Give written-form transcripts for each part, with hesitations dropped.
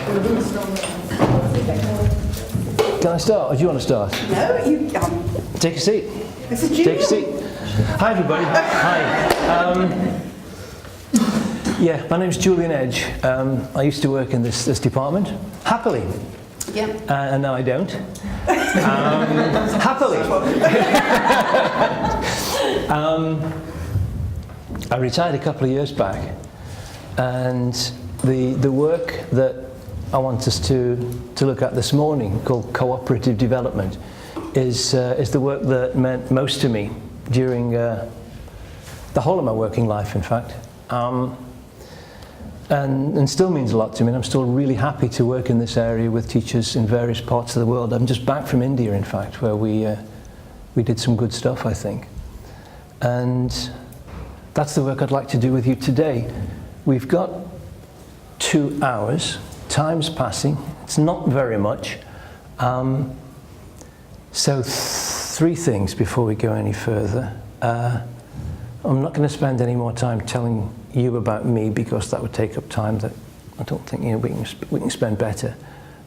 Can I start, or do you want to start? No, you Take a seat. This is Julian. Take a seat. Hi, everybody. Hi. Yeah, my name's Julian Edge. I used to work in this department, happily. Yeah. And now I don't. Happily. I retired a couple of years back, and the work that I want us to look at this morning, called Cooperative Development, is the work that meant most to me during the whole of my working life, in fact, and still means a lot to me. And I'm still really happy to work in this area with teachers in various parts of the world. I'm just back from India, in fact, where we did some good stuff, I think. And that's the work I'd like to do with you today. We've got 2 hours. Time's passing. It's not very much. So 3 things before we go any further. I'm not going to spend any more time telling you about me, because that would take up time that I don't think we can spend better.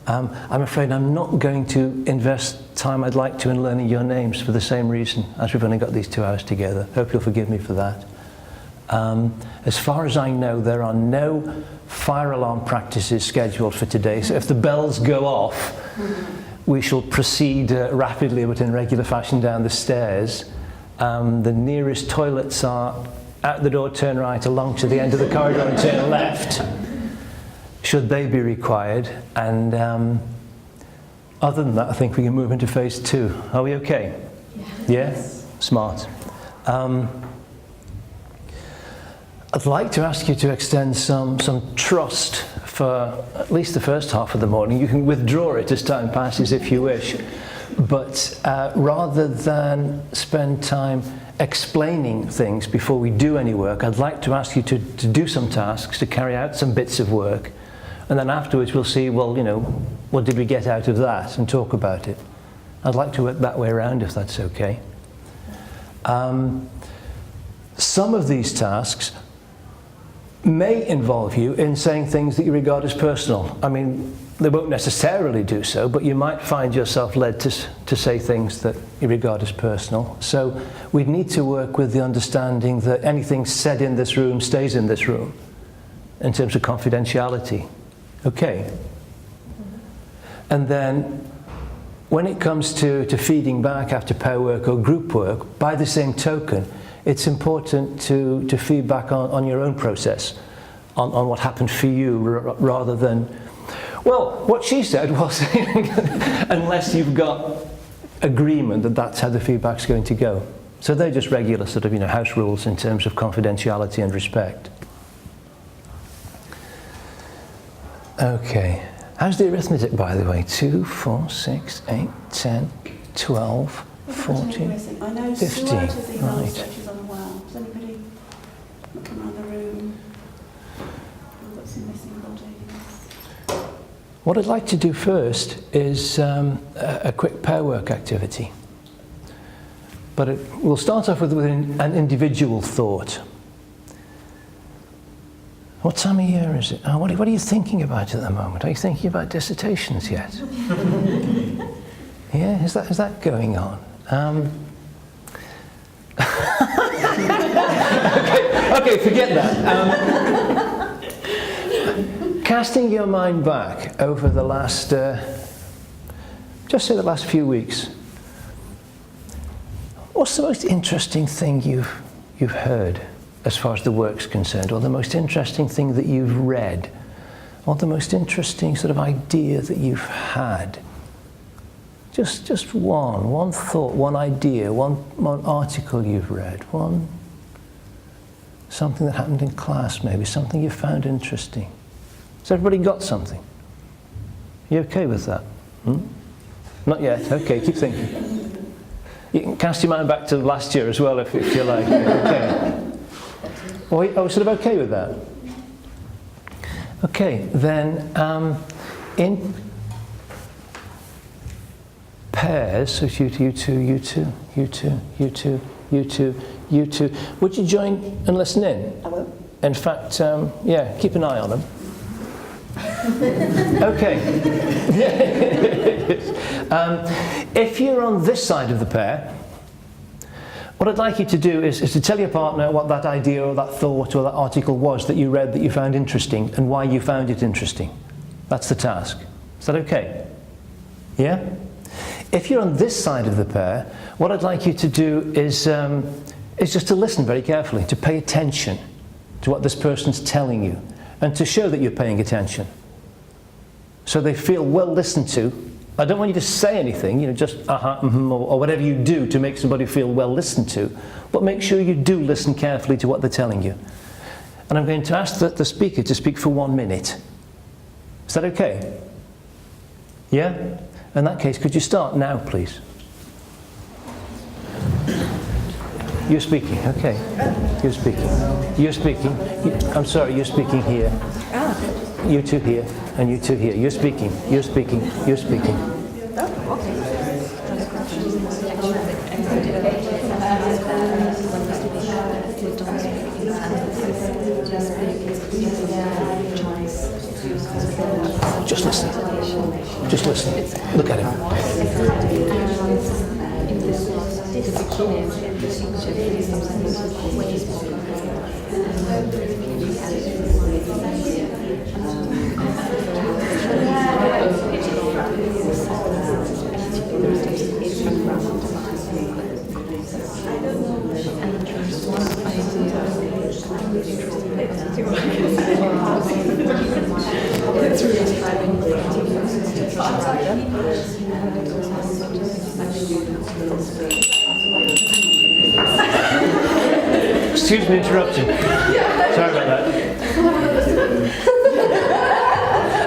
I'm afraid I'm not going to invest time I'd like to in learning your names for the same reason, as we've only got these 2 hours together. Hope you'll forgive me for that. As far as I know, there are no fire alarm practices scheduled for today, so if the bells go off, we shall proceed rapidly but in regular fashion down the stairs. The nearest toilets are out the door, turn right, along to the end of the corridor and turn left, should they be required. And other than that, I think we can move into phase 2. Are we okay? Yeah? Smart. I'd like to ask you to extend some trust for at least the first half of the morning. You can withdraw it as time passes if you wish. But rather than spend time explaining things before we do any work, I'd like to ask you to do some tasks, to carry out some bits of work. And then afterwards we'll see, well, you know, what did we get out of that, and talk about it. I'd like to work that way around, if that's okay. Some of these tasks may involve you in saying things that you regard as personal. I mean, they won't necessarily do so, but you might find yourself led to say things that you regard as personal. So we'd need to work with the understanding that anything said in this room stays in this room, in terms of confidentiality. Okay? And then when it comes to feeding back after pair work or group work, by the same token, it's important to feed back on your own process, on what happened for you, rather than, well, what she said was, unless you've got agreement that that's how the feedback's going to go. So they're just regular sort of, house rules in terms of confidentiality and respect. Okay. How's the arithmetic, by the way? 2, 4, 6, 8, 10, 12, 14, 15. I know Slaouti has emailed us that she's unwell. Does anybody looking around the room? We've got some missing bodies. What I'd like to do first is a quick pair work activity. But we'll start off with an individual thought. What time of year is it? Oh, what are you thinking about at the moment? Are you thinking about dissertations yet? Yeah, is that going on? Okay, forget that. Casting your mind back over the last, just say the last few weeks, what's the most interesting thing you've heard as far as the work's concerned, or the most interesting thing that you've read, or the most interesting sort of idea that you've had? Just one thought, one idea, one article you've read, something that happened in class maybe, something you found interesting. Has everybody got something? You okay with that? Not yet, okay, keep thinking. You can cast your mind back to last year as well if you like. Okay. Oh, sort of okay with that? Okay, then in pairs, so you two, would you join and listen in? I will. In fact, yeah, keep an eye on them. Okay. If you're on this side of the pair, what I'd like you to do is to tell your partner what that idea or that thought or that article was that you read that you found interesting and why you found it interesting. That's the task. Is that okay? Yeah? If you're on this side of the pair, what I'd like you to do is just to listen very carefully, to pay attention to what this person's telling you and to show that you're paying attention. So they feel well listened to. I don't want you to say anything, just or whatever you do to make somebody feel well listened to, but make sure you do listen carefully to what they're telling you. And I'm going to ask the speaker to speak for 1 minute. Is that okay? Yeah? In that case, could you start now, please? You're speaking, okay. You're speaking. You're speaking. I'm sorry, you're speaking here. You two here, and you two here. You're speaking, you're speaking, you're speaking. Just listen. Just listen. Look at him. Excuse me, interruption. Sorry about that.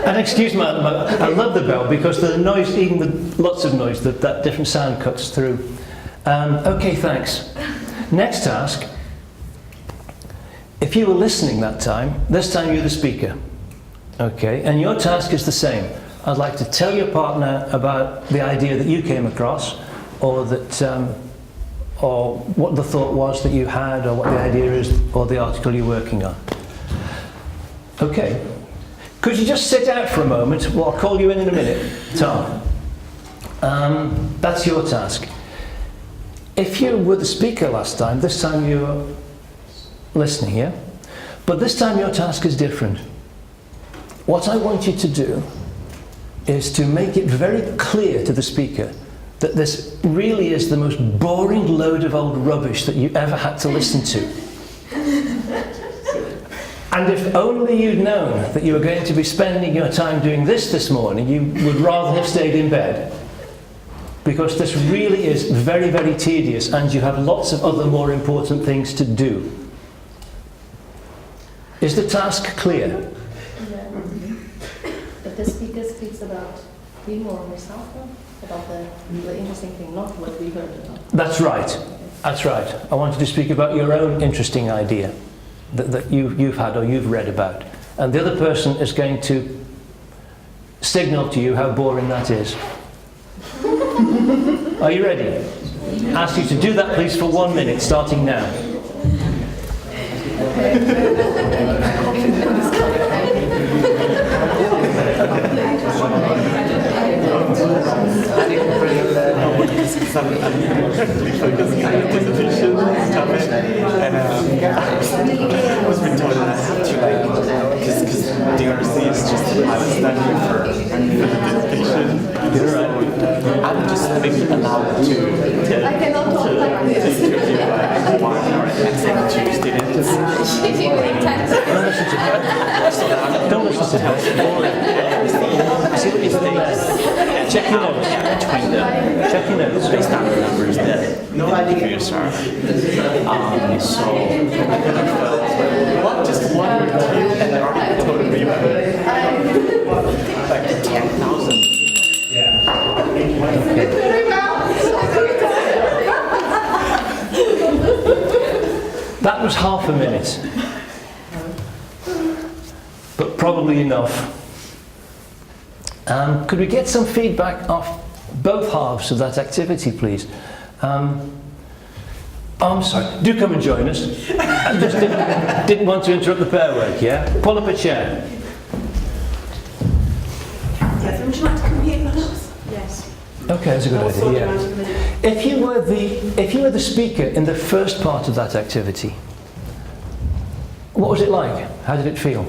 And excuse me, I love the bell because the noise, even with lots of noise, that different sound cuts through. Okay, thanks. Next task. If you were listening that time, this time you're the speaker. Okay, and your task is the same. I'd like to tell your partner about the idea that you came across, or that, or what the thought was that you had, or what the idea is, or the article you're working on. Okay. Could you just sit out for a moment? Well, I'll call you in a minute, Tom. That's your task. If you were the speaker last time, this time you're listening, yeah? But this time your task is different. What I want you to do is to make it very clear to the speaker that this really is the most boring load of old rubbish that you ever had to listen to. And if only you'd known that you were going to be spending your time doing this morning, you would rather have stayed in bed. Because this really is very, very tedious and you have lots of other more important things to do. Is the task clear? Yeah. But the speaker speaks about him or herself, about the interesting thing, not what we heard about. That's right. That's right. I wanted to speak about your own interesting idea that you've had or you've read about. And the other person is going to signal to you how boring that is. Are you ready? Ask you to do that, please, for 1 minute, starting now. I was been told that I have to, because DRC is just, I was studying for the dissertation. I'm just maybe allowed to interview one or except two students. Don't listen to her. See what you think. Check your notes. Between them. Check your notes. Based on the numbers that interviews are. So just one or two, and I already told me like 10,000. That was half a minute. But probably enough. Could we get some feedback off both halves of that activity, please? I'm sorry, do come and join us. I just didn't want to interrupt the pair work, yeah? Pull up a chair. So would you like to come here, perhaps? Yes. Okay, that's a good I'll idea. sort you Yeah. out in a minute. If you were the speaker in the first part of that activity, what was it like? How did it feel?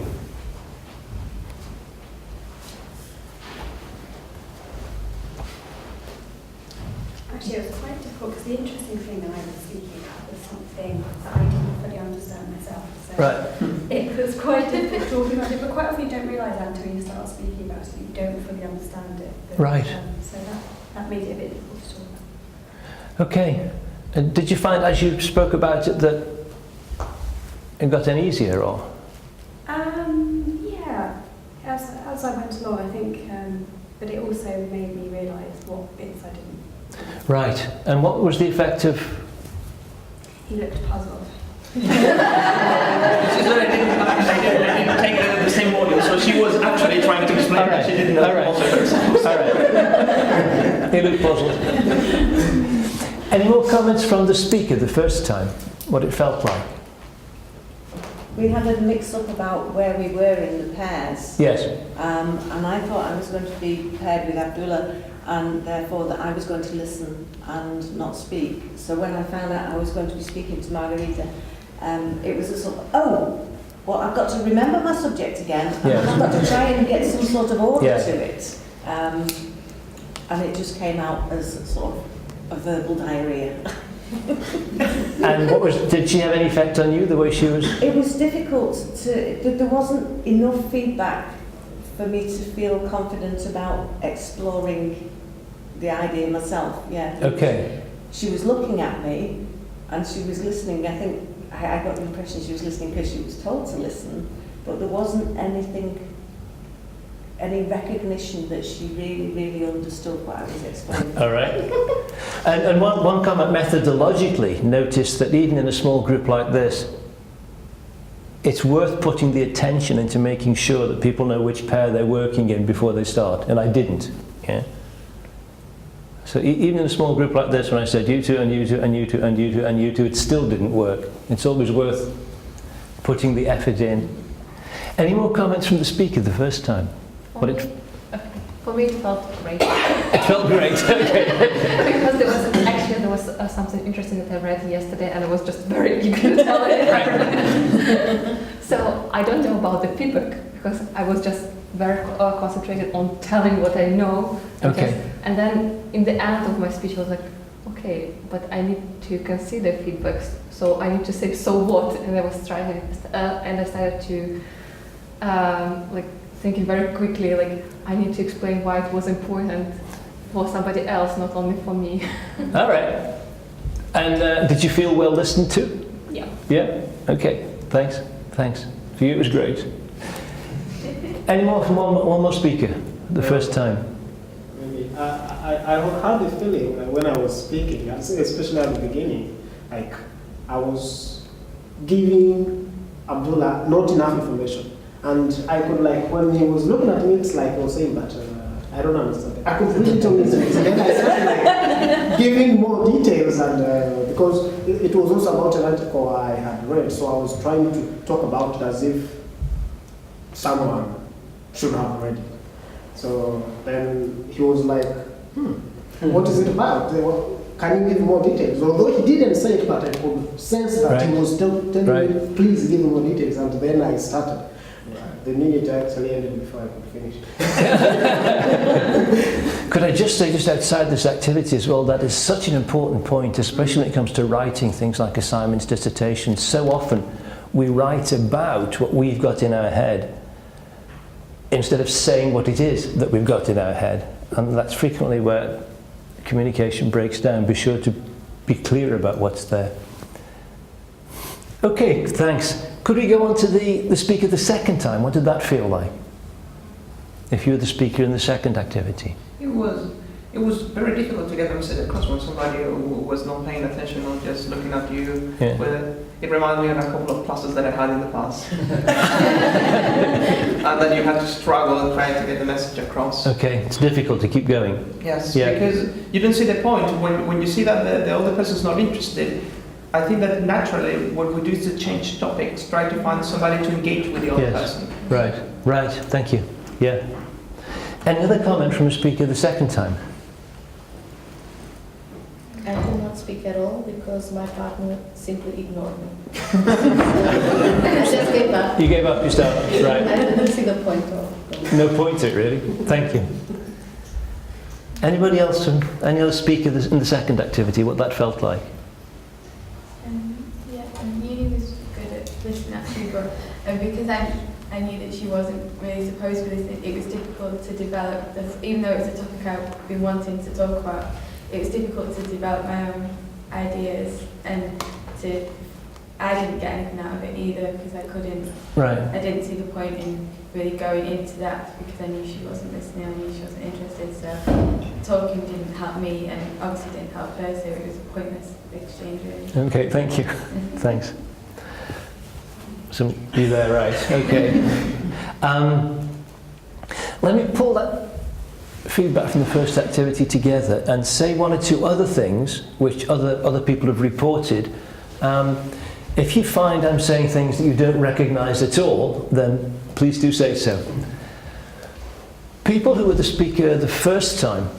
Actually, it was quite difficult because the interesting thing that I was speaking about was something that I didn't fully understand myself. So Right. it was quite difficult talking about it, but quite often you don't realise that until you start speaking about it, you don't fully understand it. But, Right. So that made it a bit difficult to talk about. Okay. And did you find as you spoke about it that it got any easier or? Yeah, as I went along, I think, but it also made me realise what bits I didn't. Right. And what was the effect of? He looked puzzled. I didn't take it in the same audio, so she was actually trying to explain that she didn't know also herself. All right. He looked puzzled. Any more comments from the speaker the first time? What it felt like? We had a mix-up about where we were in the pairs, Yes. and I thought I was going to be paired with Abdullah, and therefore that I was going to listen and not speak. So when I found out I was going to be speaking to Margarita, it was a sort of, oh, well, I've got to remember my subject again, and Yes. I've got to try and get some sort of order Yeah. to it. And it just came out as sort of a verbal diarrhea. And did she have any effect on you, the way she was? It was difficult there wasn't enough feedback for me to feel confident about exploring the idea myself, yeah. Okay. She was looking at me and she was listening. I think I got the impression she was listening because she was told to listen, but there wasn't any recognition that she really understood what I was explaining. All right. And one comment methodologically, notice that even in a small group like this, it's worth putting the attention into making sure that people know which pair they're working in before they start. And I didn't. Yeah. So even in a small group like this, when I said you two and you two and you two and you two and you two, it still didn't work. It's always worth putting the effort in. Any more comments from the speaker the first time? For me, it felt great. It felt great. Okay. Because there was something interesting that I read yesterday, and I was just very eager to tell it. So I don't know about the feedback because I was just very concentrated on telling what I know. Okay. And then in the end of my speech, I was like, okay, but I need to consider feedbacks. So I need to say, so what? And I was trying, and I started to thinking very quickly, like I need to explain why it was important for somebody else, not only for me. All right. And did you feel well listened to? Yeah. Yeah? Okay. Thanks. For you it was great. Any more from one more speaker the first time? Maybe. I had the feeling that when I was speaking, especially at the beginning, like I was giving Abdullah not enough information. And I could when he was looking at me, it's like he was saying, but I don't understand. I could really tell his face. And then I started giving more details, and because it was also about an article I had read, so I was trying to talk about it as if someone should have read it. So then he was like, what is it about? Can you give more details? Although he didn't say it, but I could sense that he was telling me, please give me more details, and then I started. The minute actually ended before I could finish. Could I just say, just outside this activity as well, that is such an important point, especially when it comes to writing things like assignments, dissertations. So often we write about what we've got in our head instead of saying what it is that we've got in our head. And that's frequently where communication breaks down. Be sure to be clear about what's there. Okay, thanks. Could we go on to the speaker the second time? What did that feel like? If you were the speaker in the second activity? It was very difficult to get them sit across when somebody who was not paying attention or just looking at you. Yeah. It reminded me of a couple of classes that I had in the past. And then you had to struggle and try to get the message across. Okay, it's difficult to keep going. Yes, Yeah. because you don't see the point. When you see that the other person's not interested, I think that naturally what we do is to change topics, try to find somebody to engage with the other person. Right, thank you. Yeah. Any other comment from a speaker the second time? I did not speak at all because my partner simply ignored me. I just gave up. You gave up, you stopped, right. I didn't see the point of it. No point to it, really. Thank you. Anybody else, any other speaker in the second activity, what that felt like? Yeah, Uni was good at listening actually, but because I knew that she wasn't really supposed to be listening, it was difficult to develop, even though it was a topic I've been wanting to talk about, it was difficult to develop my own ideas, and I didn't get anything out of it either because I didn't see the point in really going into that because I knew she wasn't listening, I knew she wasn't interested, so talking didn't help me and obviously didn't help her, so it was a pointless exchange really. Okay, thank you. Thanks. So you're there, right? Okay. Let me pull that feedback from the first activity together and say one or two other things which other people have reported. If you find I'm saying things that you don't recognise at all, then please do say so. People who were the speaker the first time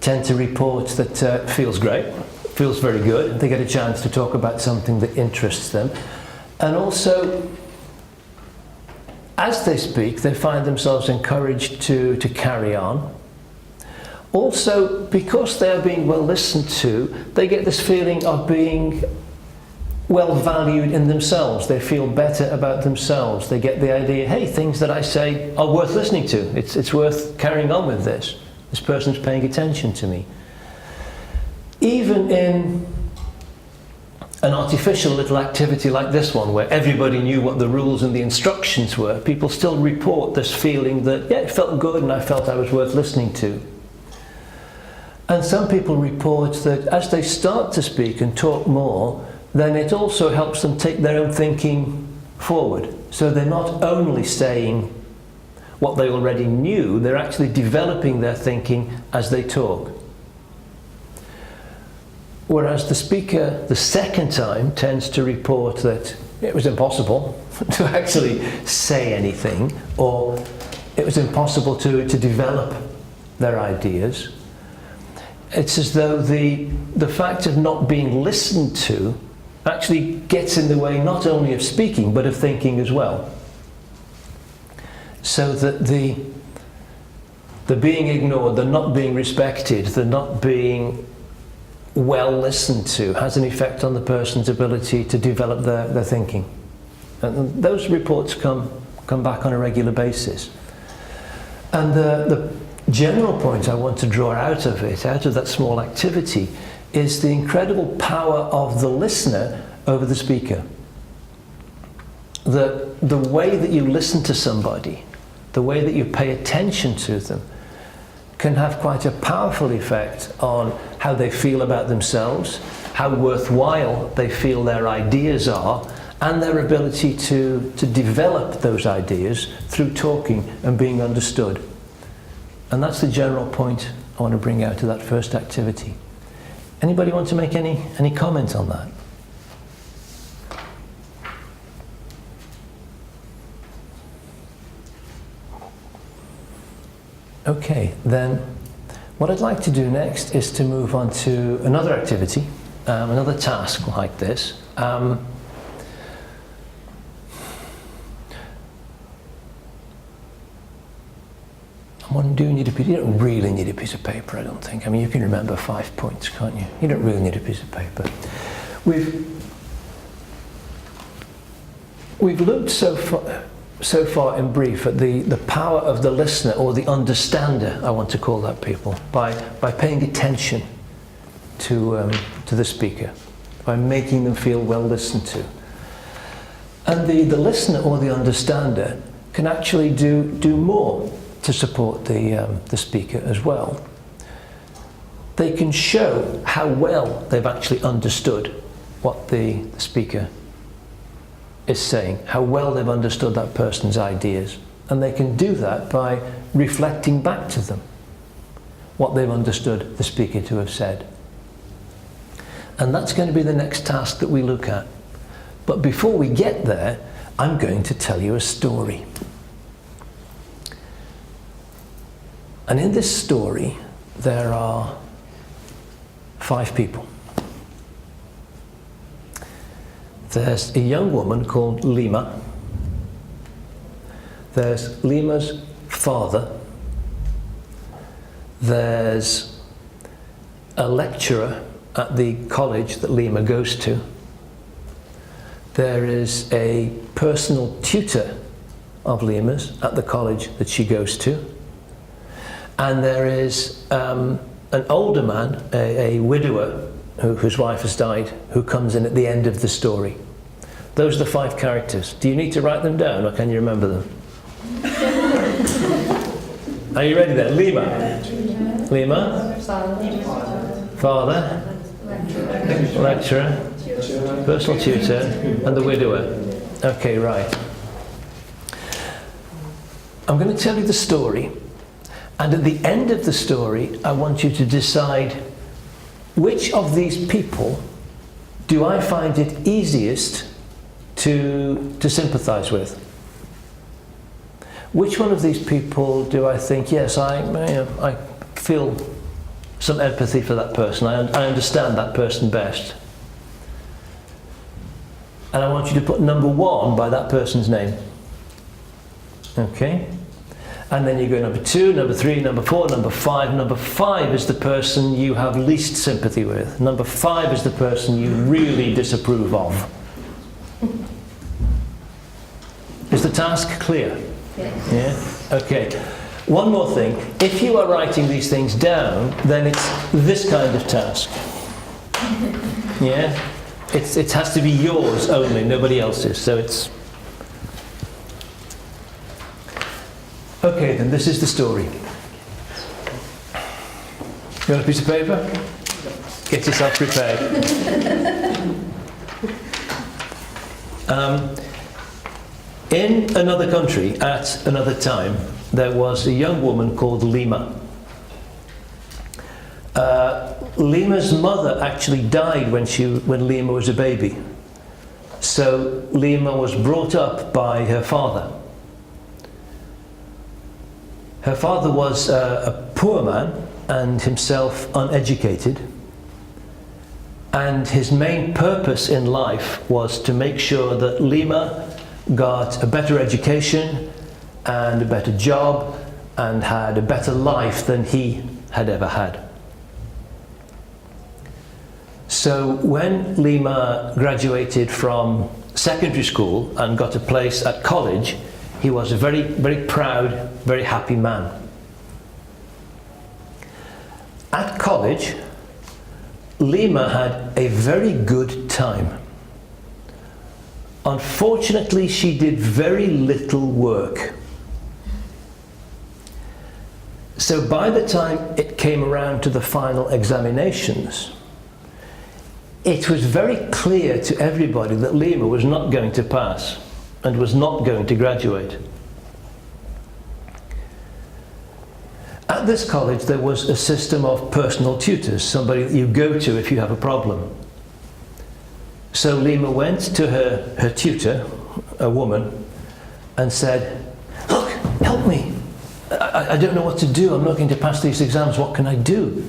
tend to report that feels great, feels very good. They get a chance to talk about something that interests them. And also, as they speak, they find themselves encouraged to carry on. Also, because they are being well listened to, they get this feeling of being well valued in themselves. They feel better about themselves. They get the idea, hey, things that I say are worth listening to. It's worth carrying on with this. This person's paying attention to me. Even in an artificial little activity like this one, where everybody knew what the rules and the instructions were, people still report this feeling that, yeah, it felt good and I felt I was worth listening to. And some people report that as they start to speak and talk more, then it also helps them take their own thinking forward. So they're not only saying what they already knew, they're actually developing their thinking as they talk. Whereas the speaker the second time tends to report that it was impossible to actually say anything, or it was impossible to develop their ideas. It's as though the fact of not being listened to actually gets in the way not only of speaking but of thinking as well. So that the being ignored, the not being respected, the not being well listened to has an effect on the person's ability to develop their thinking. And those reports come back on a regular basis. And the general point I want to draw out of it, out of that small activity, is the incredible power of the listener over the speaker. The way that you listen to somebody, the way that you pay attention to them, can have quite a powerful effect on how they feel about themselves, how worthwhile they feel their ideas are, and their ability to develop those ideas through talking and being understood. And that's the general point I want to bring out of that first activity. Anybody want to make any comment on that? Okay, then what I'd like to do next is to move on to another activity, another task like this. You don't really need a piece of paper, I don't think. I mean, you can remember 5 points, can't you? You don't really need a piece of paper. We've looked so far in brief at the power of the listener, or the understander, I want to call that, people, by paying attention to the speaker, by making them feel well listened to. And the listener or the understander can actually do more to support the speaker as well. They can show how well they've actually understood what the speaker is saying, how well they've understood that person's ideas. And they can do that by reflecting back to them what they've understood the speaker to have said. And that's going to be the next task that we look at. But before we get there, I'm going to tell you a story. And in this story, there are 5 people. There's a young woman called Lima. There's Lima's father. There's a lecturer at the college that Lima goes to. There is a personal tutor of Lima's at the college that she goes to. And there is an older man, a widower, whose wife has died, who comes in at the end of the story. Those are the 5 characters. Do you need to write them down, or can you remember them? Are you ready then? Lima. Lima. Father. Lecturer. Personal tutor. And the widower. Okay, right. I'm going to tell you the story. And at the end of the story, I want you to decide which of these people do I find it easiest to sympathize with? Which one of these people do I think, yes, I feel some empathy for that person, I understand that person best. And I want you to put number 1 by that person's name. Okay? And then you go number 2, number 3, number 4, number 5. Number 5 is the person you have least sympathy with. Number 5 is the person you really disapprove of. Is the task clear? Yes. Yeah? Okay. One more thing. If you are writing these things down, then it's this kind of task. Yeah? It has to be yours only, nobody else's. So it's... Okay, then this is the story. You want a piece of paper? Get yourself prepared. In another country, at another time, there was a young woman called Lima. Lima's mother actually died when Lima was a baby. So Lima was brought up by her father. Her father was a poor man and himself uneducated. And his main purpose in life was to make sure that Lima got a better education and a better job and had a better life than he had ever had. So when Lima graduated from secondary school and got a place at college, he was a very, very proud, very happy man. At college, Lima had a very good time. Unfortunately, she did very little work. So by the time it came around to the final examinations, it was very clear to everybody that Lima was not going to pass and was not going to graduate. At this college there was a system of personal tutors, somebody that you go to if you have a problem. So Lima went to her tutor, a woman, and said, "Look, help me. I don't know what to do. I'm not going to pass these exams. What can I do?"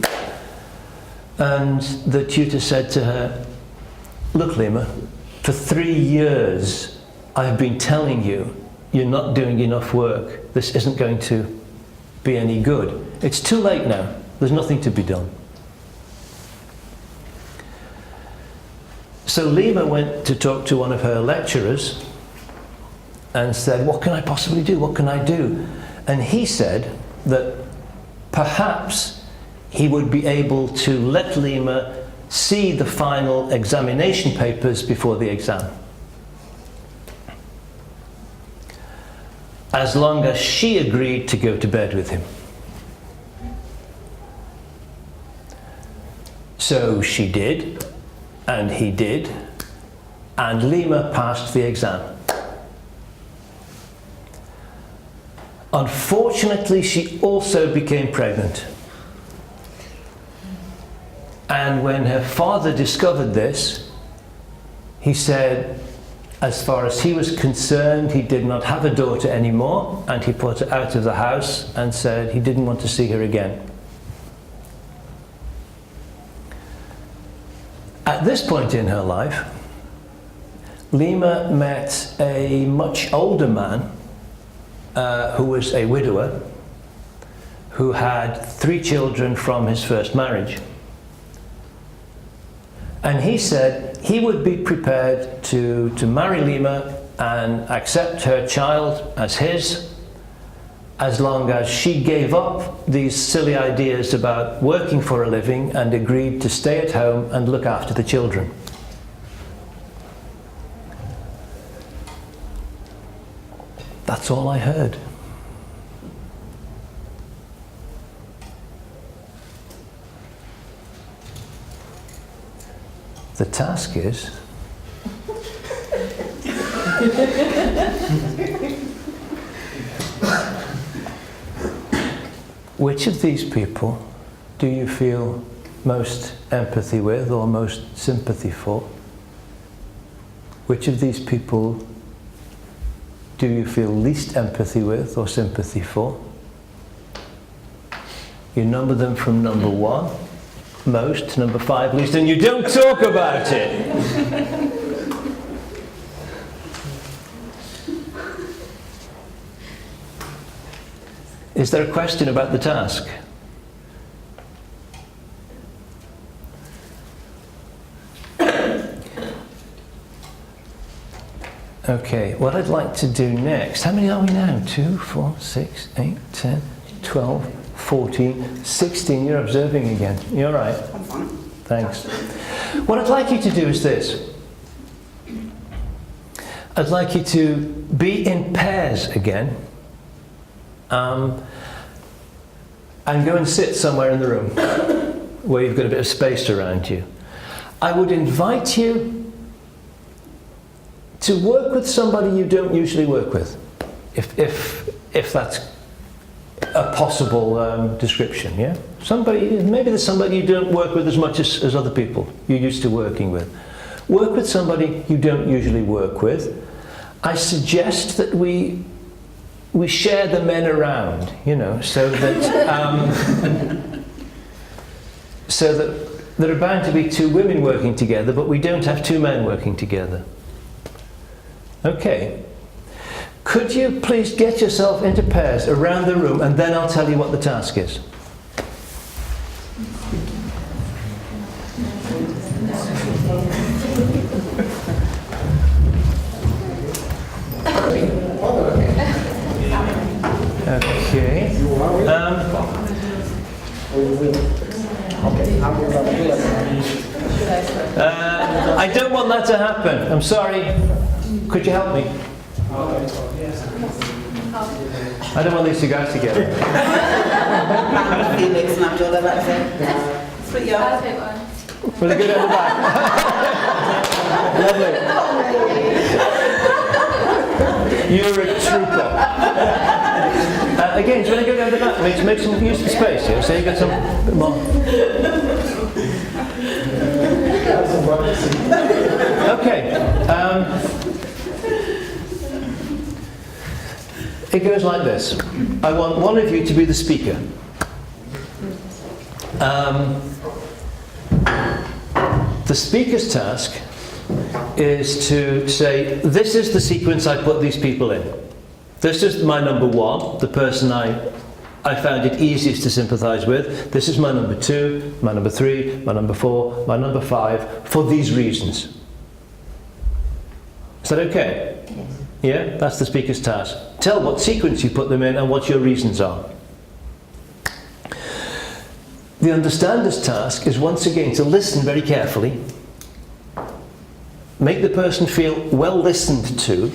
And the tutor said to her, "Look, Lima, for 3 years I've been telling you you're not doing enough work. This isn't going to be any good. It's too late now. There's nothing to be done." So Lima went to talk to one of her lecturers and said, "What can I possibly do? What can I do?" And he said that perhaps he would be able to let Lima see the final examination papers before the exam, as long as she agreed to go to bed with him. So she did, and he did, and Lima passed the exam. Unfortunately, she also became pregnant. And when her father discovered this, he said, As far as he was concerned, he did not have a daughter anymore, and he put her out of the house and said he didn't want to see her again. At this point in her life, Lima met a much older man who was a widower, who had 3 children from his first marriage. And he said he would be prepared to marry Lima and accept her child as his, as long as she gave up these silly ideas about working for a living and agreed to stay at home and look after the children. That's all I heard. The task is which of these people do you feel most empathy with or most sympathy for? Which of these people do you feel least empathy with or sympathy for? You number them from number 1, most, to number 5 least, and you don't talk about it. Is there a question about the task? Okay, what I'd like to do next, how many are we now? 2, 4, 6, 8, 10, 12, 14, 16. You're observing again. You're right. I'm fine. Thanks. What I'd like you to do is this. I'd like you to be in pairs again, and go and sit somewhere in the room where you've got a bit of space around you. I would invite you to work with somebody you don't usually work with, if that's a possible description, yeah? Maybe there's somebody you don't work with as much as other people you're used to working with. Work with somebody you don't usually work with. I suggest that we share the men around, you know, so that so that there are bound to be 2 women working together, but we don't have 2 men working together. Okay. Could you please get yourself into pairs around the room, and then I'll tell you what the task is. Okay. I don't want that to happen. I'm sorry. Could you help me? I don't want these 2 guys together. Felix and Abdullah, that's it. Split you I'll up. take one. Will you go down the back? Lovely. You're a trooper. Again, do you want to go down the back? Make some use of the space here, so you get some bit more. Okay. It goes like this. I want one of you to be the speaker. The speaker's task is to say, this is the sequence I put these people in. This is my number 1, the person I found it easiest to sympathise with. This is my number 2, my number 3, my number 4, my number 5, for these reasons. Is that okay? Yes. Yeah, that's the speaker's task. Tell what sequence you put them in and what your reasons are. The understander's task is once again to listen very carefully, make the person feel well listened to,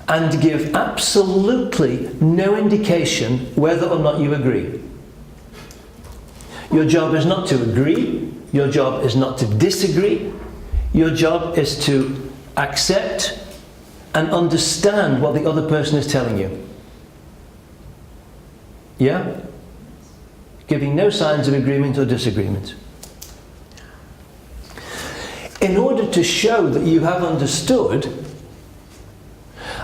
and give absolutely no indication whether or not you agree. Your job is not to agree, your job is not to disagree, your job is to accept and understand what the other person is telling you. Yeah? Giving no signs of agreement or disagreement. In order to show that you have understood,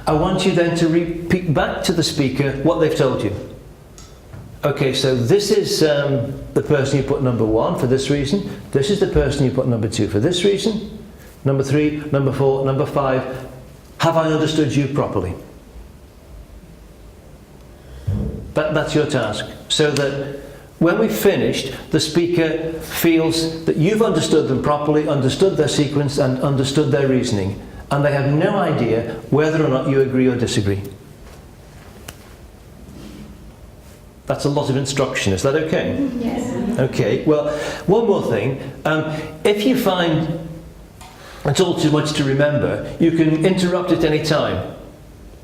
I want you then to repeat back to the speaker what they've told you. Okay, so this is the person you put number 1 for this reason. This is the person you put number 2 for this reason. Number 3, number 4, number 5. Have I understood you properly? That's your task. So that when we've finished, the speaker feels that you've understood them properly, understood their sequence and understood their reasoning. And they have no idea whether or not you agree or disagree. That's a lot of instruction. Is that okay? Yes. Okay. Well, one more thing. If you find it's all too much to remember, you can interrupt at any time.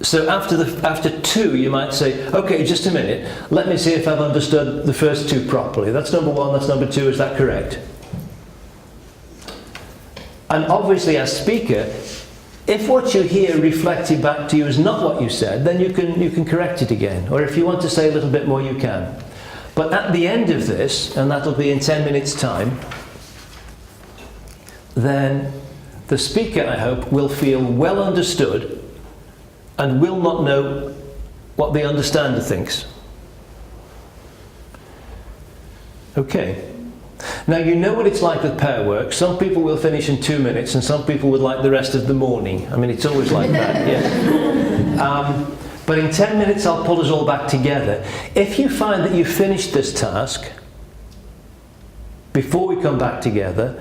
So after 2, you might say, okay, just a minute. Let me see if I've understood the first 2 properly. That's number 1. That's number 2. Is that correct? And obviously, as speaker, if what you hear reflected back to you is not what you said, then you can correct it again. Or if you want to say a little bit more, you can. But at the end of this, and that'll be in 10 minutes' time, then the speaker, I hope, will feel well understood and will not know what the understander thinks. Okay. Now, you know what it's like with pair work. Some people will finish in 2 minutes and some people would like the rest of the morning. I mean, it's always like that, yeah. But in 10 minutes, I'll pull us all back together. If you find that you've finished this task, before we come back together,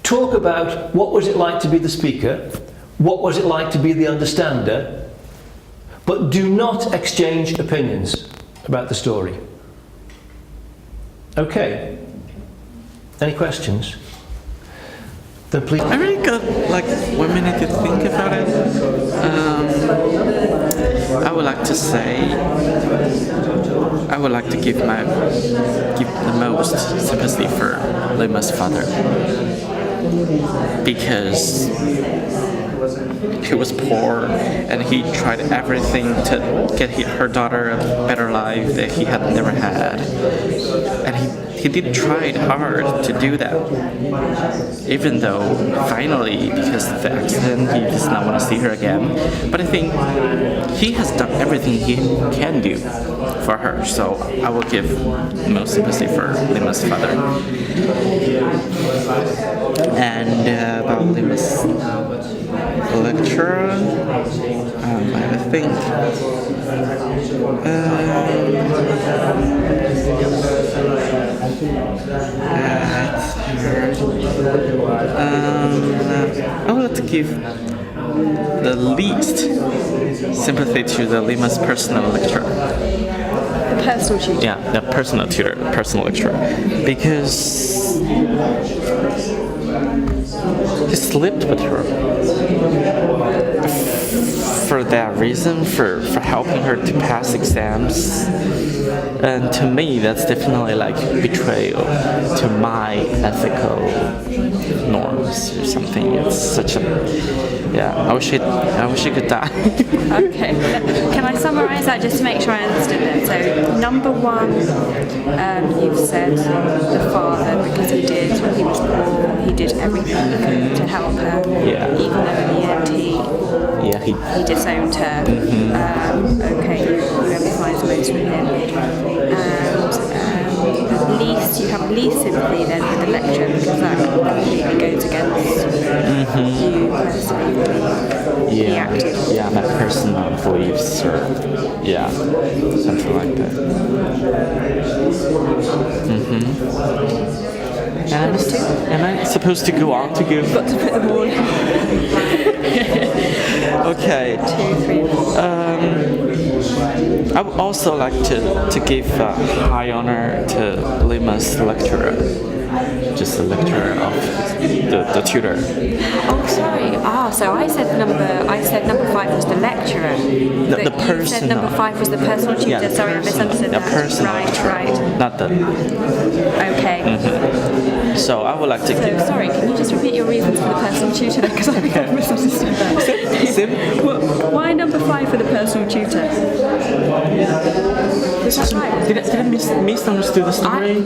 talk about what was it like to be the speaker, what was it like to be the understander, but do not exchange opinions about the story. Okay. Any questions? Then please. I really got like 1 minute to think about it. I would like to say, I would like to give the most sympathy for Lima's father, because he was poor and he tried everything to get her daughter a better life that he had never had, and he did try hard to do that, even though finally, because of the accident, he does not want to see her again. But I think he has done everything he can do for her, so I will give most sympathy for Lima's father. And about Lima's lecturer, I think I would like to give the least sympathy to the Lima's personal lecturer. The personal tutor? Yeah, the personal tutor, personal lecturer. Because he slept with her. For that reason, for helping her to pass exams. And to me, that's definitely like betrayal to my ethical norms or something. It's such a, yeah, I wish he could die. Okay. Can I summarise that just to make sure I understood it? So, number 1, you've said the father, because he was poor, he did everything he could to help her, Yeah. even though in the end he disowned her. Okay, you empathise most with him. And you have least sympathy then with the lecturer, because that completely goes against you personally. Yeah, my personal beliefs or something like that. Am I supposed to go on to give? Got to put them all in. Okay. 2, 3, 4. I would also like to give high honor to Lima's lecturer, just the lecturer of the tutor. Oh, sorry. So I said number 5 was the lecturer. The person. You said number 5 was the personal tutor. Yeah, Sorry, I misunderstood the that. personal lecturer, Right. not the. Okay. So I would like to give. Sorry, can you just repeat your reasons for the personal tutor then? Because I think I've misunderstood that. Why number 5 for the personal tutor? Is that right? Did I misunderstood the story?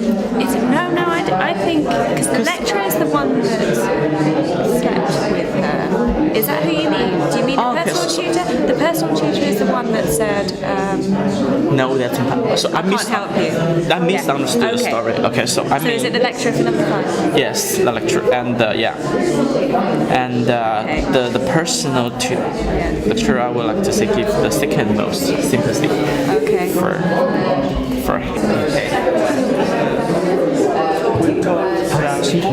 I think because the lecturer is the one that slept with her. Is that who you mean? Do you mean the personal tutor? The personal tutor is the one that said. No, that's not. So I can't help you. I misunderstood the story. Okay, so I mean. So is it the lecturer for number 5? Yes, the lecturer, and the personal lecturer, I would like to say give the second most sympathy. Okay. For him.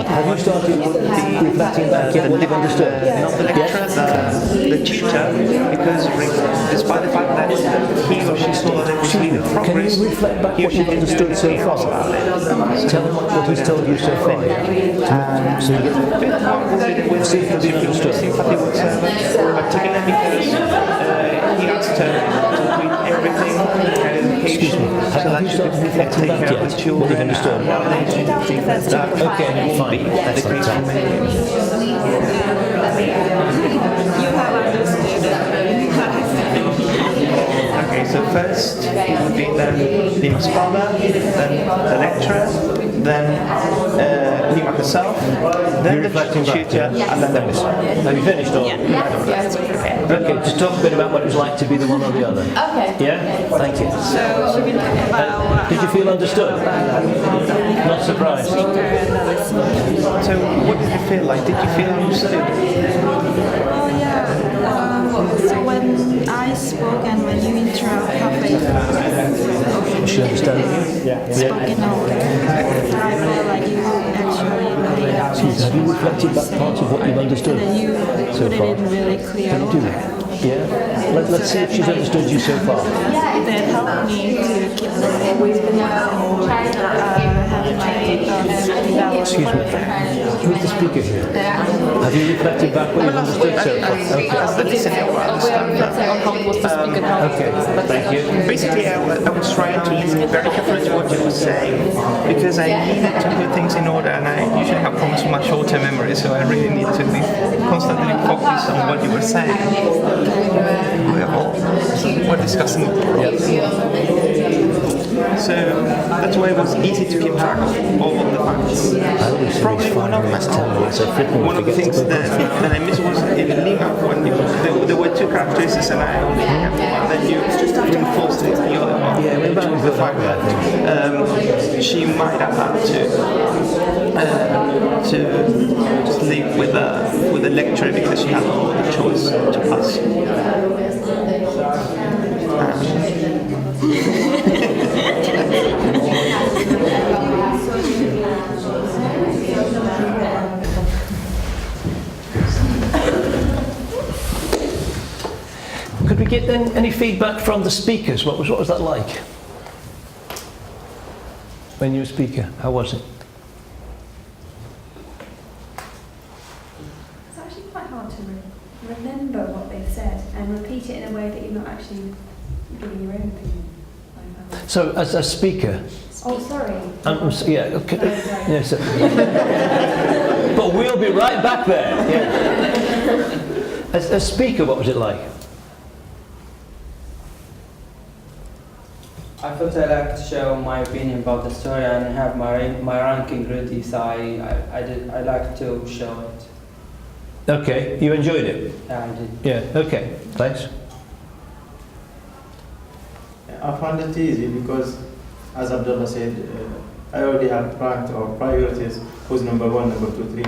Have you started reflecting back on what you've understood? Not the lecturer, the tutor, because despite the fact that he or she saw that it was really progress, can you reflect back what you've understood so far? Tell him what he's told you so far. So you get with sympathy with servants, particularly because he asked her to read everything and excuse me, have you started reflecting back yet what you've understood? Okay, fine. Excellent. You have understood. Okay, so first it would be then Lima's father, then the lecturer, then Lima herself, then the tutor, and then the miss. Have you finished all? Okay, just talk a bit about what it was like to be the one or the other. Okay. Yeah? Thank you. So we've been talking about. Did you feel understood? Not surprised? So what did you feel like? Did you feel understood? Oh yeah. So when I spoke and when you interrupt halfway Did she understand you? spoken out, I felt like you actually really Have you reflected back parts of what you've understood and you so put far? it in really clear. Can you do that? Yeah? Let's see if she's understood you so far. That helped me to keep have my development. Excuse me. Who's the speaker here? Have you reflected back what you've understood so far? As the listener was, Okay, thank you. basically I was trying to listen very carefully to what you were saying because I needed to put things in order, and I usually have problems with my short-term memory, so I really need to be constantly focused on what you were saying. We're discussing so that's why it was easy to keep track of all of the facts. Probably one of the things that I missed was in Lima when there were two characteristics and I only kept one, then you reinforced the other one. Yeah, we're about the fact that she might have had to sleep with a lecturer because she had no other choice to pass. Could we get then any feedback from the speakers? What was that like? When you were a speaker, how was it? It's actually quite hard to remember what they've said and repeat it in a way that you're not actually giving your own opinion. So, as a speaker, Oh, sorry. yeah, okay. Yes, but we'll be right back there. Yeah. As a speaker, what was it like? I felt I like to share my opinion about the story and have my ranking ready, so I like to show it. Okay, you enjoyed it? Yeah, I did. Yeah, okay, thanks. I found it easy because, as Abdullah said, I already have ranked or priorities who's number 1, number 2, 3.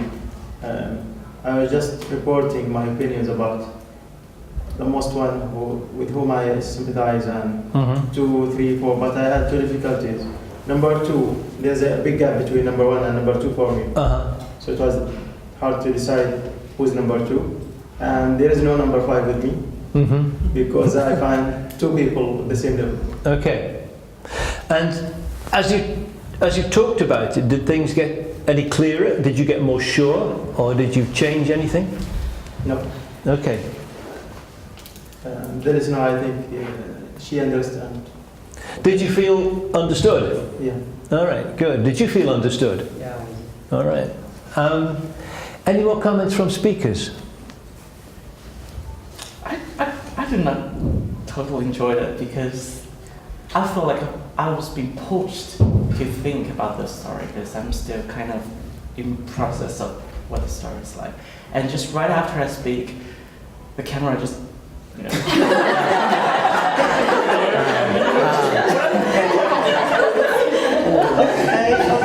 I was just reporting my opinions about the most one with whom I sympathize and 2, 3, 4, but I had 2 difficulties. Number 2, there's a big gap between number 1 and number 2 for me. So it was hard to decide who's number 2. And there is no number 5 with me because I find 2 people at the same level. Okay. And as you talked about it, did things get any clearer? Did you get more sure, or did you change anything? No. Okay. There is no, I think, she understands. Did you feel understood? Yeah. All right, good. Did you feel understood? Yeah. All right. Any more comments from speakers? I did not totally enjoy it because I feel like I was being pushed to think about the story because I'm still kind of in process of what the story is like. And just right after I speak, the camera just, you know. Okay,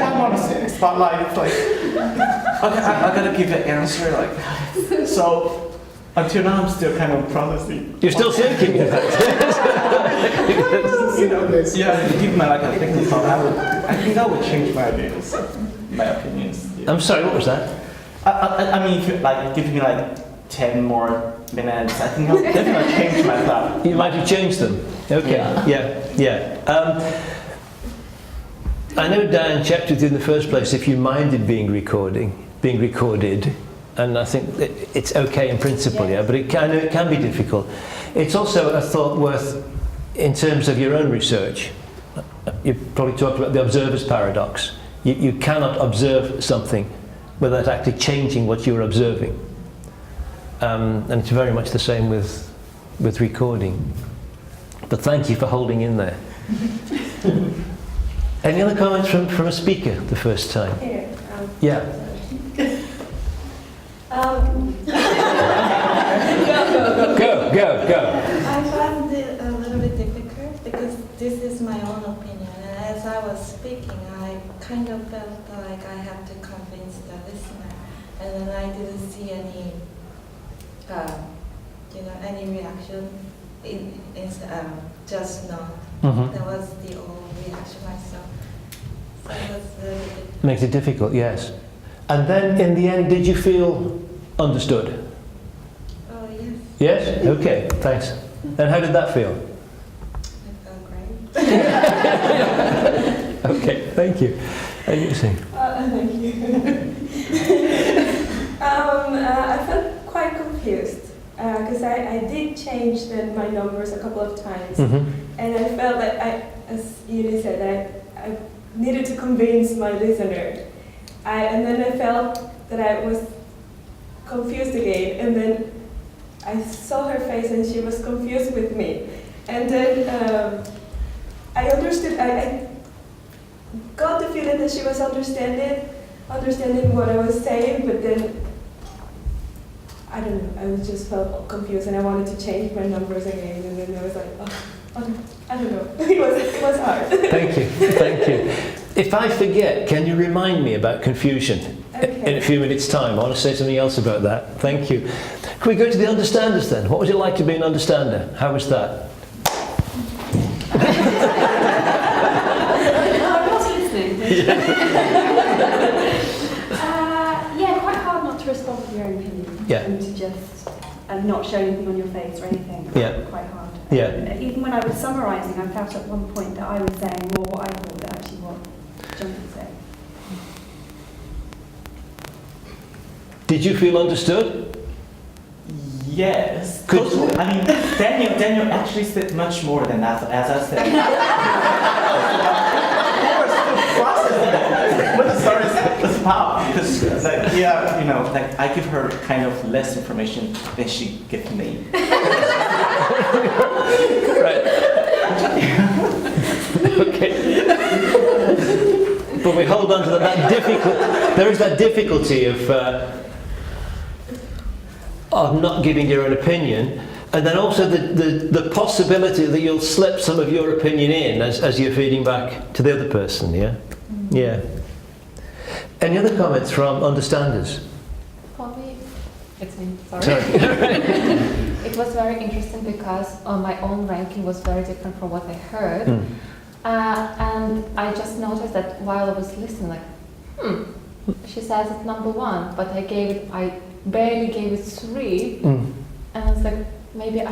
I'm on a spotlight. It's like, okay, I gotta give an answer. Like, so until now, I'm still kind of processing. You're still thinking. Yeah, give my like a thinking thought. I think that would change my ideas, my opinions. Yeah. I'm sorry, what was that? I mean, if you like give me like 10 more minutes, I think I'll definitely change my thought. You might have changed them. Okay. Yeah. I know Diane checked with you in the first place if you minded being recorded, and I think it's okay in principle, yeah, but it can be difficult. It's also a thought worth in terms of your own research. You probably talked about the observer's paradox. You cannot observe something without actually changing what you're observing. And it's very much the same with recording. But thank you for holding in there. Any other comments from a speaker the first time? Here. Yeah. Go. I found it a little bit difficult because this is my own opinion, and as I was speaking, I kind of felt like I have to convince the listener, and then I didn't see any, any reaction. Just no. Mm-hmm. That was the only reaction myself. So it was a little bit. Makes it difficult, yes. And then in the end, did you feel understood? Oh yes. Yes? Okay, thanks. And how did that feel? It felt great. Okay, thank you. How do you sing? Thank you. I felt quite confused because I did change my numbers a couple of times, and I felt that as Edith said, I needed to convince my listener, and then I felt that I was confused again, and then I saw her face and she was confused with me, and then I understood. I got the feeling that she was understanding what I was saying, but then I don't know. I just felt confused, and I wanted to change my numbers again, and then I was like, I don't know. It was hard. Thank you. If I forget, can you remind me about confusion in a few minutes' time? I want to say something else about that. Thank you. Can we go to the understanders then? What was it like to be an understander? How was that? I was listening. Yeah, quite hard not to respond to your own opinion. Yeah. And to just not show anything on your face or anything. Yeah. Quite hard. Yeah. Even when I was summarising, I felt at one point that I was saying more what I thought than actually what John was saying. Did you feel understood? Yes. Totally. I mean, Daniel actually said much more than that, as I said. We were still processing what the story is about. Because, like, yeah, you know, like, I give her kind of less information than she gives me. Right. Okay. But we hold on to that difficult. There is that difficulty of not giving your own opinion, and then also the possibility that you'll slip some of your opinion in as you're feeding back to the other person. Yeah. Yeah. Any other comments from understanders? For me, it's me. Sorry. Sorry. It was very interesting because my own ranking was very different from what I heard. And I just noticed that while I was listening, like, she says it's number one, but I barely gave it 3. And I was like, maybe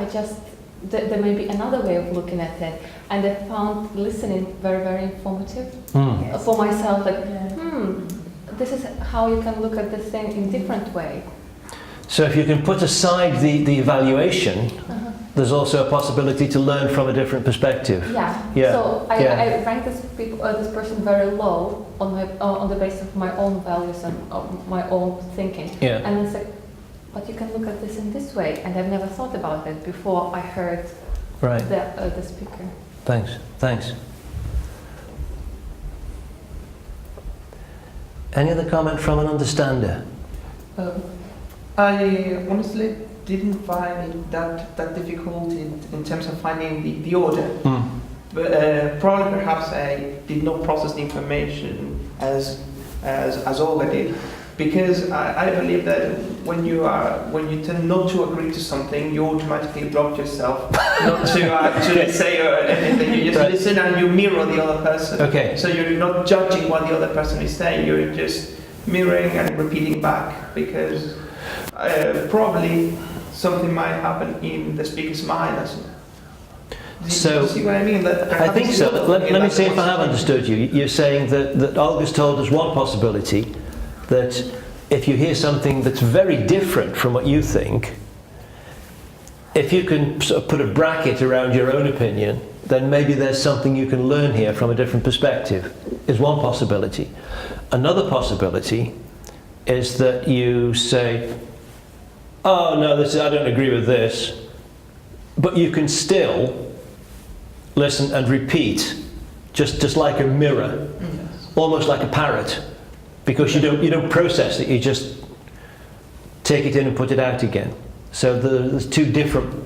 there may be another way of looking at it. And I found listening very, very informative for myself. Like, this is how you can look at this thing in a different way. So if you can put aside the evaluation, there's also a possibility to learn from a different perspective. Yeah. So I ranked this person very low on the basis of my own values and my own thinking. Yeah. And it's like, but you can look at this in this way, and I've never thought about it before I heard the speaker. Thanks. Thanks. Any other comment from an understander? I honestly didn't find it that difficult in terms of finding the order. But probably perhaps I did not process the information as Olga did, because I believe that when you tend not to agree to something, you automatically block yourself not to actually say anything. You just listen and you mirror the other person. Okay. So you're not judging what the other person is saying. You're just mirroring and repeating back, because probably something might happen in the speaker's mind as well. So, see what I mean? I think so. Let me see if I have understood you. You're saying that Olga's told us one possibility, that if you hear something that's very different from what you think, if you can sort of put a bracket around your own opinion, then maybe there's something you can learn here from a different perspective, is one possibility. Another possibility is that you say, oh no, I don't agree with this, but you can still listen and repeat, just like a mirror, almost like a parrot, because you don't process it, you just take it in and put it out again. So there's two different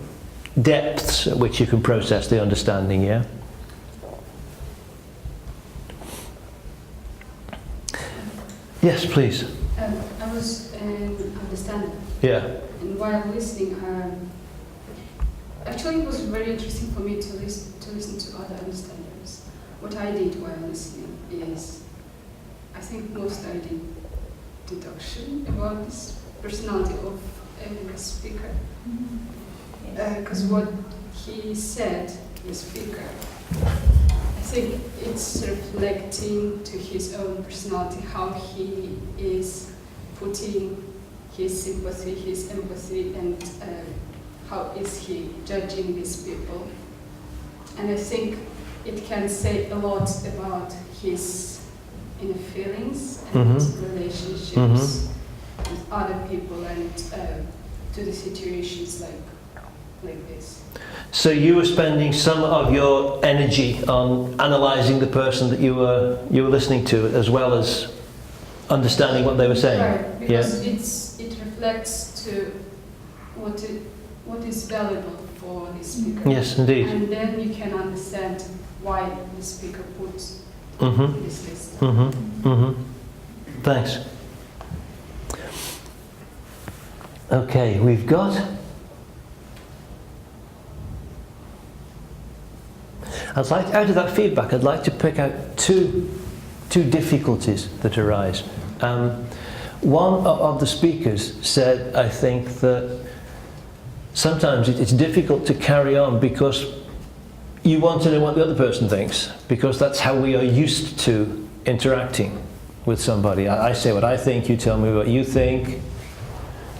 depths at which you can process the understanding, yeah? Yes, please. I was understanding. Yeah. And while listening, actually it was very interesting for me to listen to other understanders. What I did while listening is, I think most I did deduction about this personality of the speaker. Because what he said, the speaker, I think it's reflecting to his own personality, how he is putting his sympathy, his empathy, and how is he judging these people. And I think it can say a lot about his inner feelings and relationships with other people and to the situations like this. So you were spending some of your energy on analysing the person that you were listening to, as well as understanding what they were saying. Right, because it reflects to what is valuable for the speaker. Yes, indeed. And then you can understand why the speaker puts this list. Thanks. Okay, we've got. Out of that feedback, I'd like to pick out two difficulties that arise. One of the speakers said, I think, that sometimes it's difficult to carry on because you want to know what the other person thinks, because that's how we are used to interacting with somebody. I say what I think, you tell me what you think,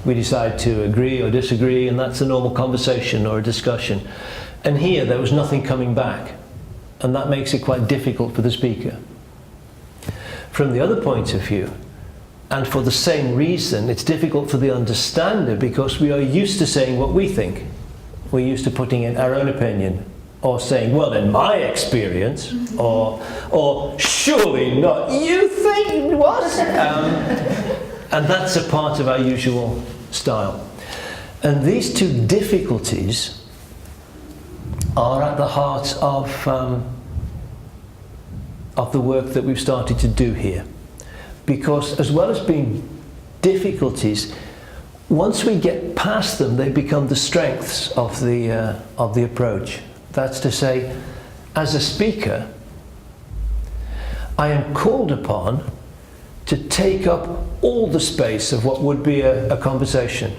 we decide to agree or disagree, and that's a normal conversation or a discussion. And here there was nothing coming back, and that makes it quite difficult for the speaker. From the other point of view, and for the same reason, it's difficult for the understander, because we are used to saying what we think. We're used to putting in our own opinion, or saying, well, in my experience, or surely not, you think what? And that's a part of our usual style. And these two difficulties are at the heart of the work that we've started to do here. Because as well as being difficulties, once we get past them, they become the strengths of the approach. That's to say, as a speaker, I am called upon to take up all the space of what would be a conversation.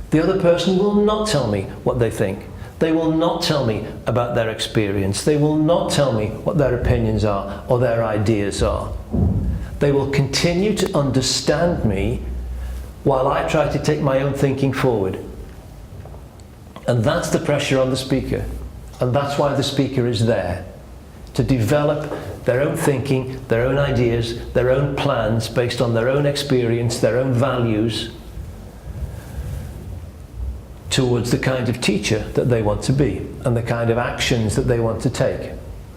The other person will not tell me what they think. They will not tell me about their experience. They will not tell me what their opinions are or their ideas are. They will continue to understand me while I try to take my own thinking forward. And that's the pressure on the speaker. And that's why the speaker is there, to develop their own thinking, their own ideas, their own plans based on their own experience, their own values, towards the kind of teacher that they want to be and the kind of actions that they want to take.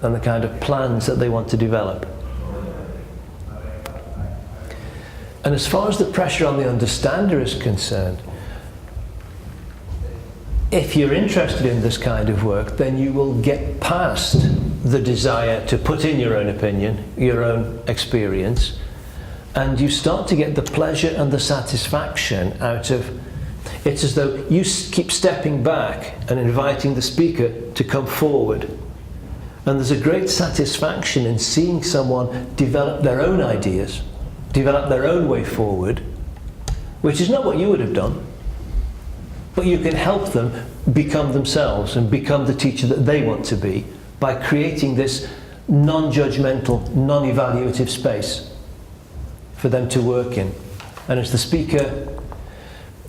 and the kind of plans that they want to develop. And as far as the pressure on the understander is concerned, if you're interested in this kind of work, then you will get past the desire to put in your own opinion, your own experience, and you start to get the pleasure and the satisfaction out of it's as though you keep stepping back and inviting the speaker to come forward. And there's a great satisfaction in seeing someone develop their own ideas, develop their own way forward, which is not what you would have done. But you can help them become themselves and become the teacher that they want to be by creating this non-judgmental, non-evaluative space for them to work in. And as the speaker,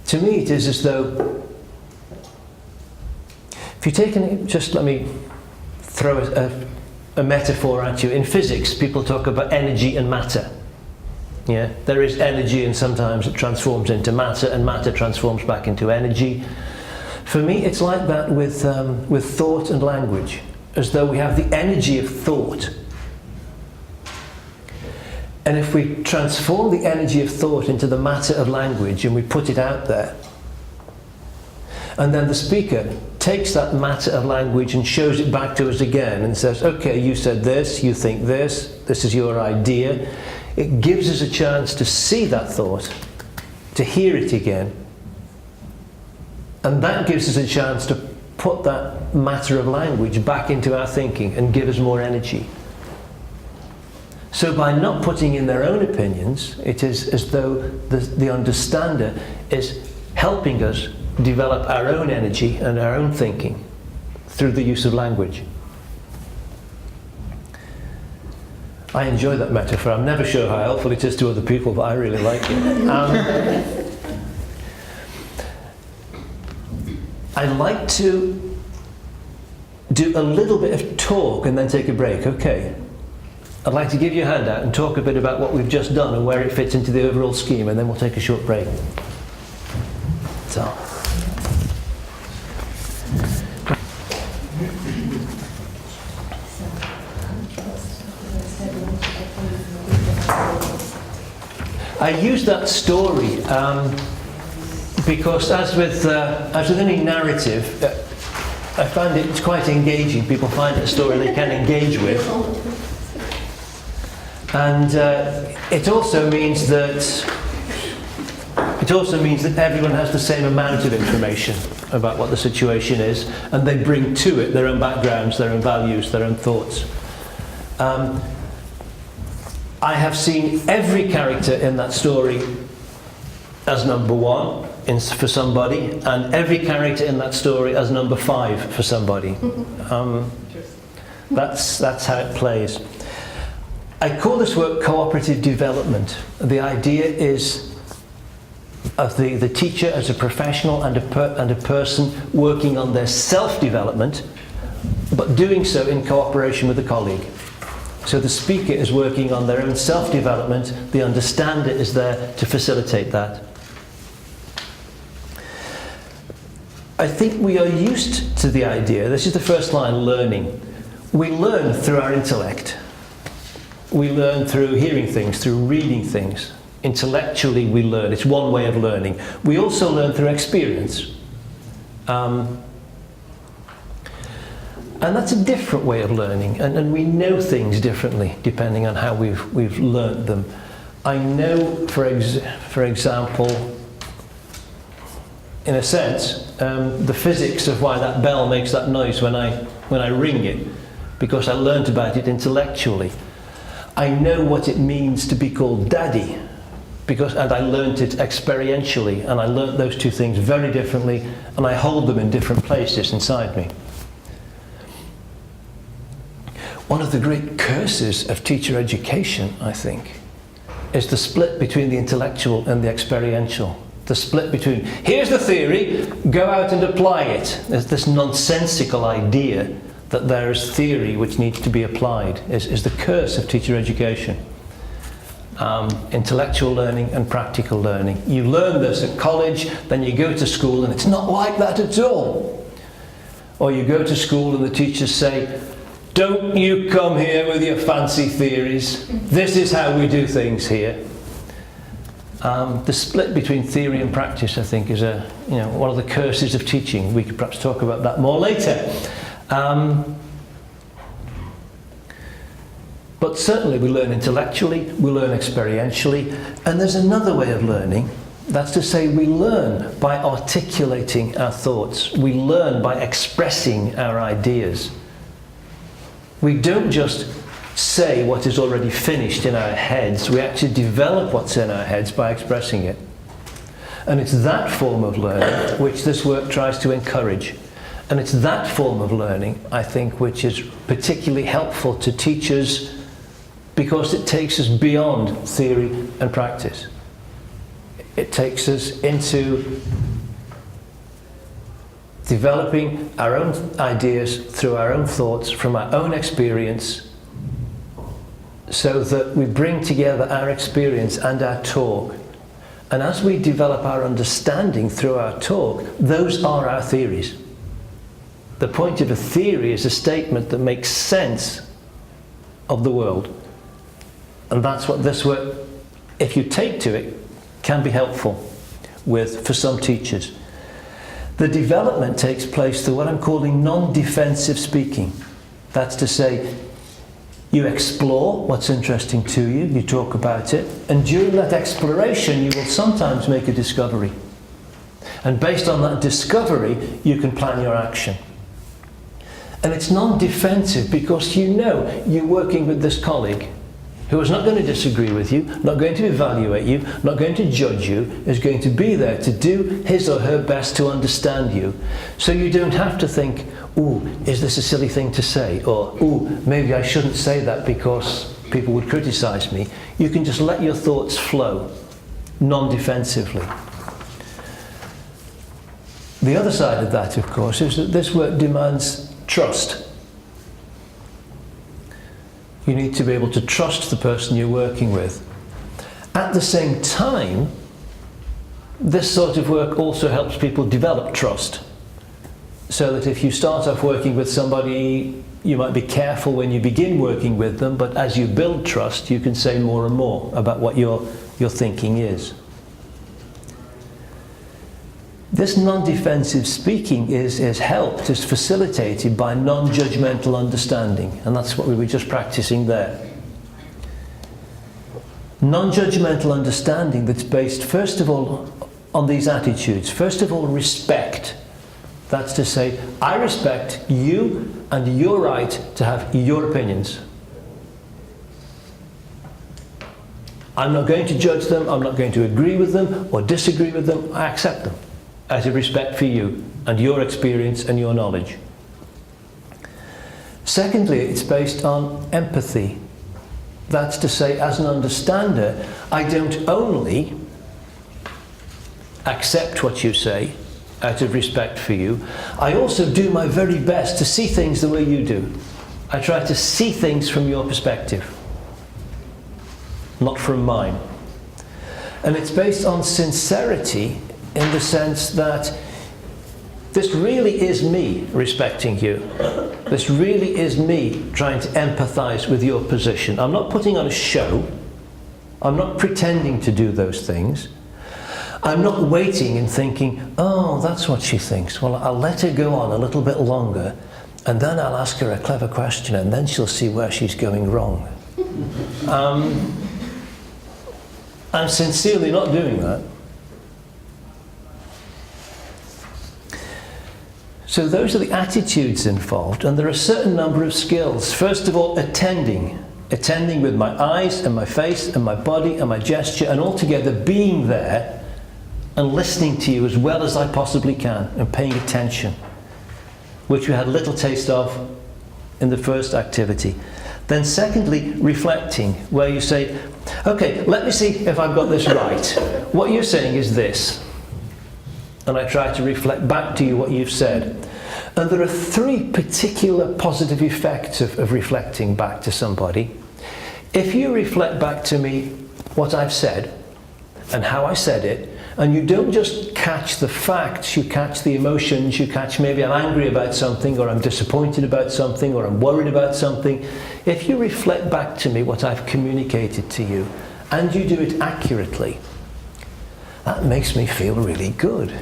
to me it is as though, if you take just let me throw a metaphor at you. In physics, people talk about energy and matter. Yeah, there is energy, and sometimes it transforms into matter, and matter transforms back into energy. For me, it's like that with thought and language, as though we have the energy of thought. And if we transform the energy of thought into the matter of language and we put it out there, and then the speaker takes that matter of language and shows it back to us again and says, okay, you said this, you think this is your idea. It gives us a chance to see that thought, to hear it again, and that gives us a chance to put that matter of language back into our thinking and give us more energy. So by not putting in their own opinions, it is as though the understander is helping us develop our own energy and our own thinking through the use of language. I enjoy that metaphor. I'm never sure how helpful it is to other people, but I really like it. I'd like to do a little bit of talk and then take a break. Okay. I'd like to give you a handout and talk a bit about what we've just done and where it fits into the overall scheme, and then we'll take a short break. So. I use that story because, as with any narrative, I find it's quite engaging. People find it a story they can engage with, and it also means that everyone has the same amount of information about what the situation is, and they bring to it their own backgrounds, their own values, their own thoughts. I have seen every character in that story as number 1 for somebody, and every character in that story as number 5 for somebody. That's how it plays. I call this work cooperative development. The idea is of the teacher as a professional and a person working on their self-development, but doing so in cooperation with a colleague. So the speaker is working on their own self-development, the understander is there to facilitate that. I think we are used to the idea, this is the first line, learning. We learn through our intellect. We learn through hearing things, through reading things. Intellectually we learn, it's one way of learning. We also learn through experience. And that's a different way of learning, and we know things differently depending on how we've learnt them. I know, for example, in a sense, the physics of why that bell makes that noise when I ring it, because I learnt about it intellectually. I know what it means to be called daddy, and I learnt it experientially, and I learnt those two things very differently, and I hold them in different places inside me. One of the great curses of teacher education, I think, is the split between the intellectual and the experiential. The split between, here's the theory, go out and apply it. There's this nonsensical idea that there is theory which needs to be applied, is the curse of teacher education. Intellectual learning and practical learning. You learn this at college, then you go to school and it's not like that at all. Or you go to school and the teachers say, Don't you come here with your fancy theories. This is how we do things here. The split between theory and practice, I think, is one of the curses of teaching. We could perhaps talk about that more later. But certainly we learn intellectually, we learn experientially, and there's another way of learning. That's to say, we learn by articulating our thoughts. We learn by expressing our ideas. We don't just say what is already finished in our heads. We actually develop what's in our heads by expressing it. And it's that form of learning which this work tries to encourage. And it's that form of learning, I think, which is particularly helpful to teachers because it takes us beyond theory and practice. It takes us into developing our own ideas through our own thoughts, from our own experience, so that we bring together our experience and our talk. And as we develop our understanding through our talk, those are our theories. The point of a theory is a statement that makes sense of the world. And that's what this work, if you take to it, can be helpful with for some teachers. The development takes place through what I'm calling non-defensive speaking. That's to say, you explore what's interesting to you, you talk about it, and during that exploration you will sometimes make a discovery. And based on that discovery, you can plan your action. And it's non-defensive because you know you're working with this colleague who is not going to disagree with you, not going to evaluate you, not going to judge you, is going to be there to do his or her best to understand you. So you don't have to think, ooh, is this a silly thing to say? Or, ooh, maybe I shouldn't say that because people would criticize me. You can just let your thoughts flow, non-defensively. The other side of that, of course, is that this work demands trust. You need to be able to trust the person you're working with. At the same time, this sort of work also helps people develop trust. So that if you start off working with somebody, you might be careful when you begin working with them, but as you build trust, you can say more and more about what your thinking is. This non-defensive speaking is helped, is facilitated by non-judgmental understanding, and that's what we were just practicing there. Non-judgmental understanding that's based, first of all, on these attitudes. First of all, respect. That's to say, I respect you and your right to have your opinions. I'm not going to judge them, I'm not going to agree with them or disagree with them, I accept them out of respect for you and your experience and your knowledge. Secondly, it's based on empathy. That's to say, as an understander, I don't only accept what you say out of respect for you, I also do my very best to see things the way you do. I try to see things from your perspective, not from mine. And it's based on sincerity in the sense that this really is me respecting you. This really is me trying to empathize with your position. I'm not putting on a show. I'm not pretending to do those things. I'm not waiting and thinking, oh, that's what she thinks. Well, I'll let her go on a little bit longer and then I'll ask her a clever question and then she'll see where she's going wrong. I'm sincerely not doing that. So those are the attitudes involved, and there are a certain number of skills. First of all, attending with my eyes and my face and my body and my gesture, and altogether being there and listening to you as well as I possibly can and paying attention, which we had a little taste of in the first activity. Then secondly, reflecting, where you say, okay, let me see if I've got this right. What you're saying is this. And I try to reflect back to you what you've said. And there are three particular positive effects of reflecting back to somebody. If you reflect back to me what I've said and how I said it, And you don't just catch the facts, you catch the emotions, you catch maybe I'm angry about something, or I'm disappointed about something, or I'm worried about something. If you reflect back to me what I've communicated to you, and you do it accurately, that makes me feel really good.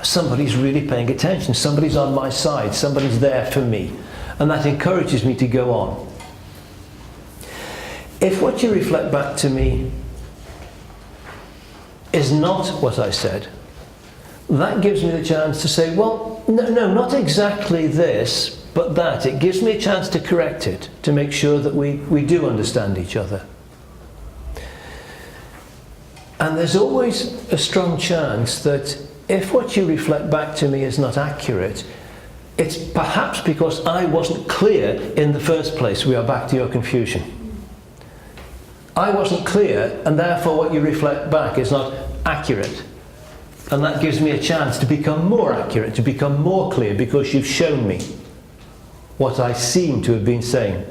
Somebody's really paying attention, somebody's on my side, somebody's there for me. And that encourages me to go on. If what you reflect back to me is not what I said, that gives me the chance to say, well, no, not exactly this, but that. It gives me a chance to correct it, to make sure that we do understand each other. And there's always a strong chance that if what you reflect back to me is not accurate, it's perhaps because I wasn't clear in the first place. We are back to your confusion. I wasn't clear, and therefore what you reflect back is not accurate. And that gives me a chance to become more accurate, to become more clear, because you've shown me what I seem to have been saying.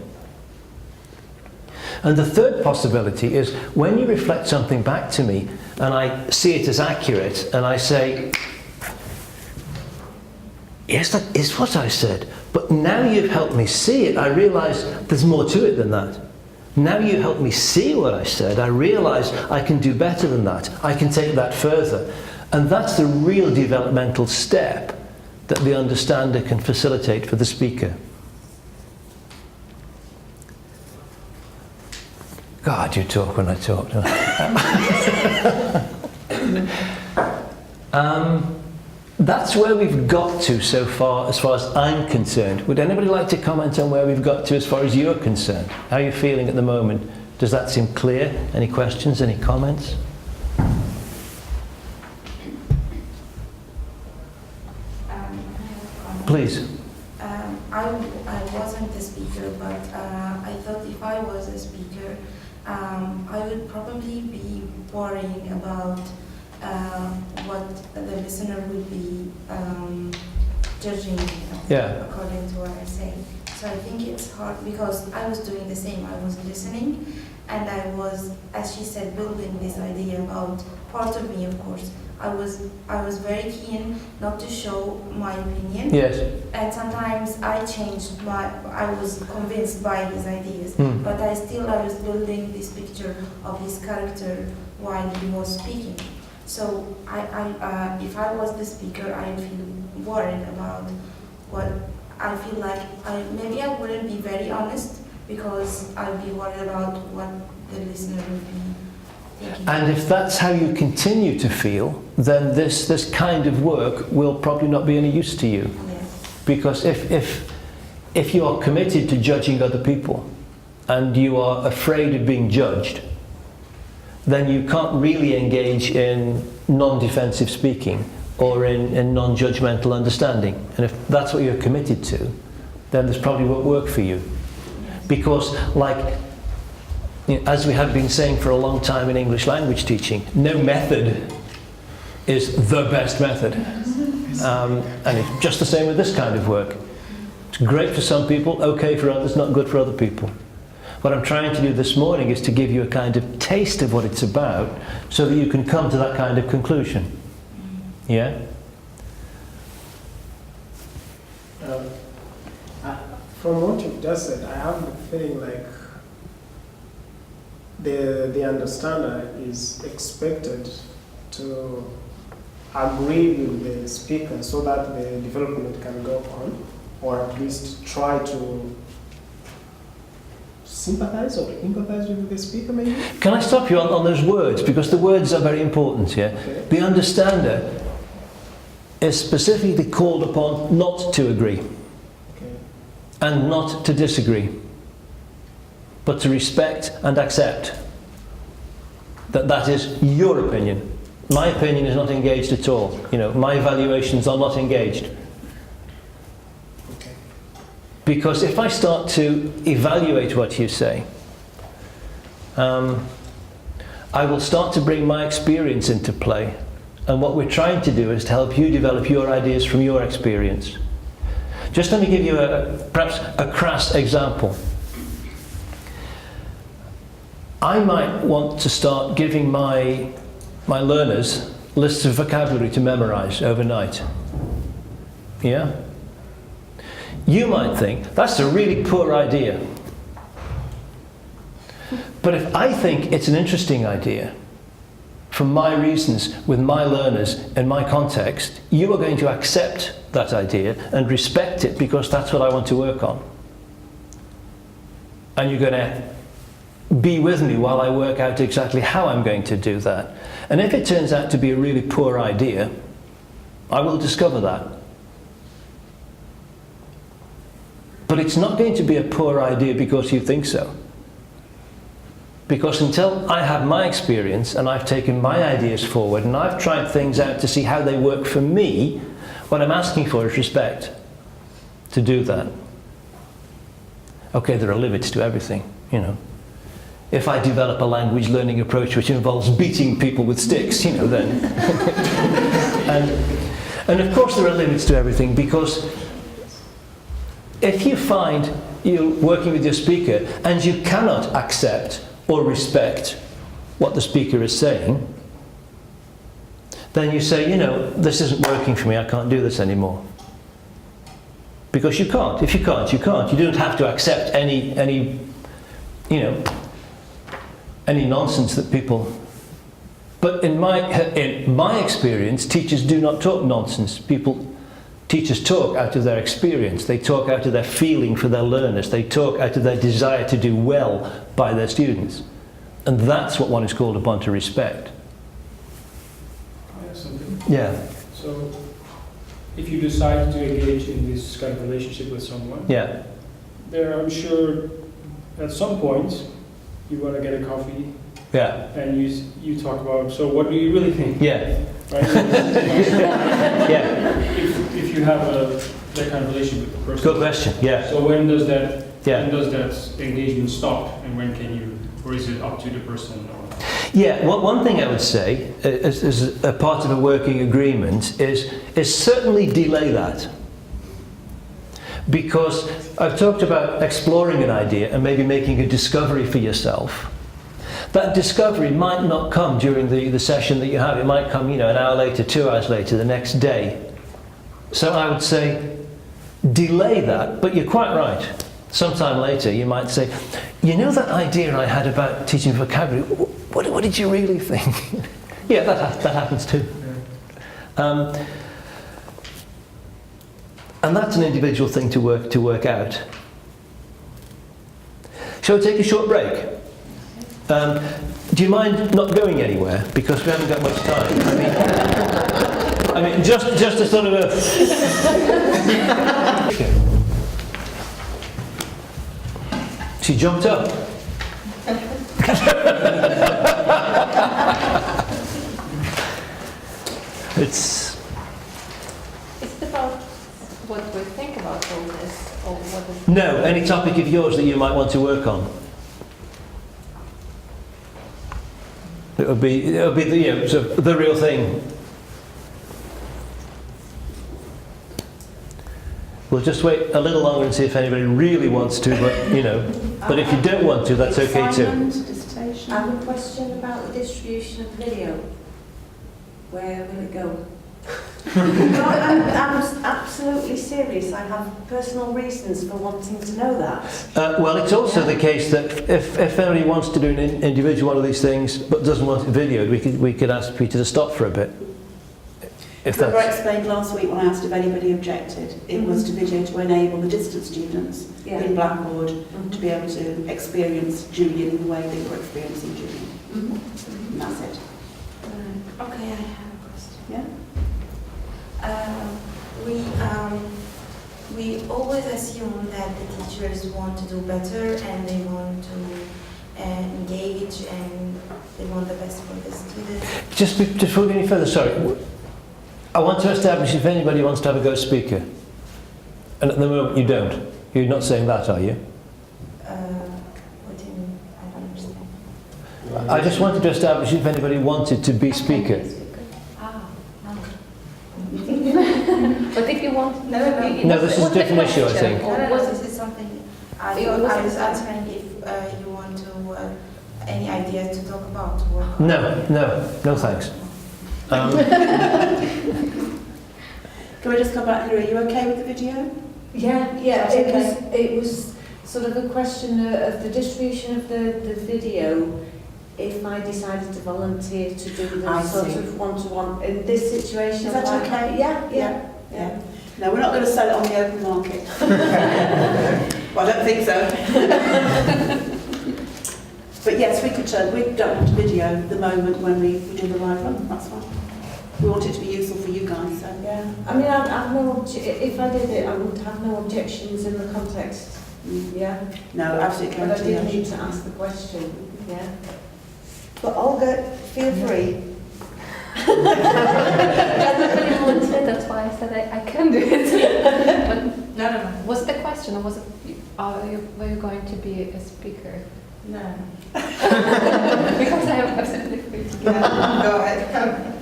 And the third possibility is when you reflect something back to me and I see it as accurate and I say, yes, that is what I said, but now you've helped me see it, I realise there's more to it than that. Now you help me see what I said, I realise I can do better than that, I can take that further. And that's the real developmental step that the understander can facilitate for the speaker. God, you talk when I talk, don't I? That's where we've got to so far as I'm concerned. Would anybody like to comment on where we've got to as far as you're concerned? How are you feeling at the moment? Does that seem clear? Any questions, any comments? Please. I wasn't the speaker, but I thought if I was a speaker, I would probably be worrying about what the listener would be judging me according to what I say. So I think it's hard because I was doing the same. I was listening and I was, as she said, building this idea about part of me, of course. I was very keen not to show my opinion. Yes. And sometimes I changed I was convinced by his ideas, but I was building this picture of his character while he was speaking. So if I was the speaker, I'd feel worried about what I feel like. Maybe I wouldn't be very honest because I'd be worried about what the listener would be thinking. And if that's how you continue to feel, then this kind of work will probably not be any use to you. Yes. Because if you are committed to judging other people and you are afraid of being judged, then you can't really engage in non-defensive speaking or in non-judgmental understanding. And if that's what you're committed to, then this probably won't work for you. Because as we have been saying for a long time in English language teaching, no method is the best method. And it's just the same with this kind of work. It's great for some people, okay for others, not good for other people. What I'm trying to do this morning is to give you a kind of taste of what it's about so that you can come to that kind of conclusion. Yeah? From what you've just said, I have the feeling like the understander is expected to agree with the speaker so that the development can go on, or at least try to sympathize or empathize with the speaker, maybe? Can I stop you on those words? Because the words are very important here. Okay. The understander is specifically called upon not to agree and not to disagree, but to respect and accept that is your opinion. My opinion is not engaged at all. My evaluations are not engaged. Because if I start to evaluate what you say, I will start to bring my experience into play. And what we're trying to do is to help you develop your ideas from your experience. Just let me give you perhaps a crass example. I might want to start giving my learners lists of vocabulary to memorize overnight. Yeah? You might think, that's a really poor idea. But if I think it's an interesting idea, for my reasons, with my learners, in my context, you are going to accept that idea and respect it because that's what I want to work on. And you're going to be with me while I work out exactly how I'm going to do that. And if it turns out to be a really poor idea, I will discover that. But it's not going to be a poor idea because you think so. Because until I have my experience and I've taken my ideas forward and I've tried things out to see how they work for me, what I'm asking for is respect to do that. Okay, there are limits to everything, you know. If I develop a language learning approach which involves beating people with sticks, you know, then... and of course there are limits to everything, because if you find you're working with your speaker and you cannot accept or respect what the speaker is saying, then you say, you know, this isn't working for me, I can't do this anymore. Because you can't. If you can't, you can't. You don't have to accept any you know, any nonsense that people... But in my experience, teachers do not talk nonsense. Teachers talk out of their experience. They talk out of their feeling for their learners. They talk out of their desire to do well by their students. And that's what one is called upon to respect. I have something. Yeah. So, if you decide to engage in this kind of relationship with someone, yeah, there, I'm sure, at some point, you want to get a coffee. Yeah. And you talk about, so what do you really think? Yeah. Right? Yeah. If you have that kind of relationship with the person. Good question. Yeah. So when does that when does that engagement stop, and when can you, or is it up to the person? Or? Yeah. Well, one thing I would say, as a part of a working agreement, is certainly delay that. Because I've talked about exploring an idea and maybe making a discovery for yourself. That discovery might not come during the session that you have. It might come, you know, an hour later, 2 hours later, the next day. So I would say, delay that, but you're quite right. Sometime later you might say, you know that idea I had about teaching vocabulary, what did you really think? Yeah, that happens too. And that's an individual thing to work out. Shall we take a short break? Do you mind not going anywhere, because we haven't got much time? I mean, just a sort of a. Okay. She jumped up. Is it about what we think about all this, or what is? No, any topic of yours that you might want to work on. It would be the, you know, sort of the real thing. We'll just wait a little longer and see if anybody really wants to, but you know. But if you don't want to, that's okay too. I have a question about the distribution of video. Where will it go? No, I'm absolutely serious. I have personal reasons for wanting to know that. Well, it's also the case that if anybody wants to do an individual one of these things but doesn't want it videoed, we could ask Peter to stop for a bit. If Remember I that's... explained last week when I asked if anybody objected, it was to video to enable the distance students in Blackboard to be able to experience Julian in the way they were experiencing Julian. And that's it. Okay, I have a question. Yeah? We always assume that the teachers want to do better and they want to engage and they want the best for the students. Just before we go any further, sorry. I want to establish if anybody wants to have a go at speaker. And at the moment you don't. You're not saying that, are you? What do you mean? I don't understand. I just wanted to establish if anybody wanted to be speaker. But if you want... No, this is a different issue, I think. This is something I was answering if you want to, any ideas to talk about. No, thanks. Can we just come back here? Are you okay with the video? Yeah, That's okay. it was sort of a question of the distribution of the video. If I decided to volunteer to do the I sort see. of one-to-one in this situation. Is that like- okay? Yeah. No, we're not going to sell it on the open market. Well, I don't think so. But yes, we could show. We don't want to video the moment when we do the live run. That's fine. We want it to be useful for you guys. So Yeah. I mean, I've no if I did it, I would have no objections in the context. Yeah. No, absolutely. But I did need to ask the question. Yeah. But Olga, feel free. That's why I said I can do it. But No. was it a question, or was it? Were you going to be a speaker? No. Because I am absolutely free to go. Go ahead.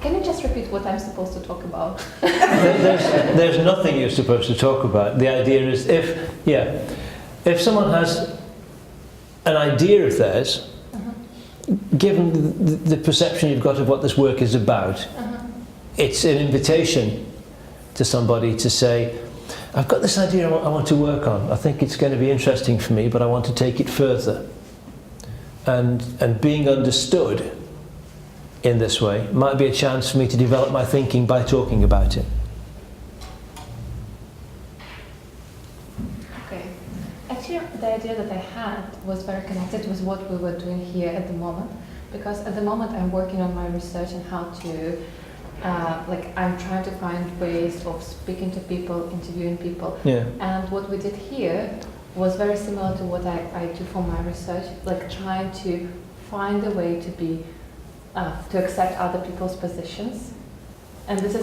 Can you just repeat what I'm supposed to talk about? There's nothing you're supposed to talk about. The idea is if someone has an idea of theirs, given the perception you've got of what this work is about, it's an invitation to somebody to say, I've got this idea I want to work on. I think it's going to be interesting for me, but I want to take it further. And being understood in this way might be a chance for me to develop my thinking by talking about it. Okay. Actually, the idea that I had was very connected with what we were doing here at the moment, because at the moment I'm working on my research and how to, I'm trying to find ways of speaking to people, interviewing people. Yeah. And what we did here was very similar to what I do for my research, like trying to find a way to be to accept other people's positions. And this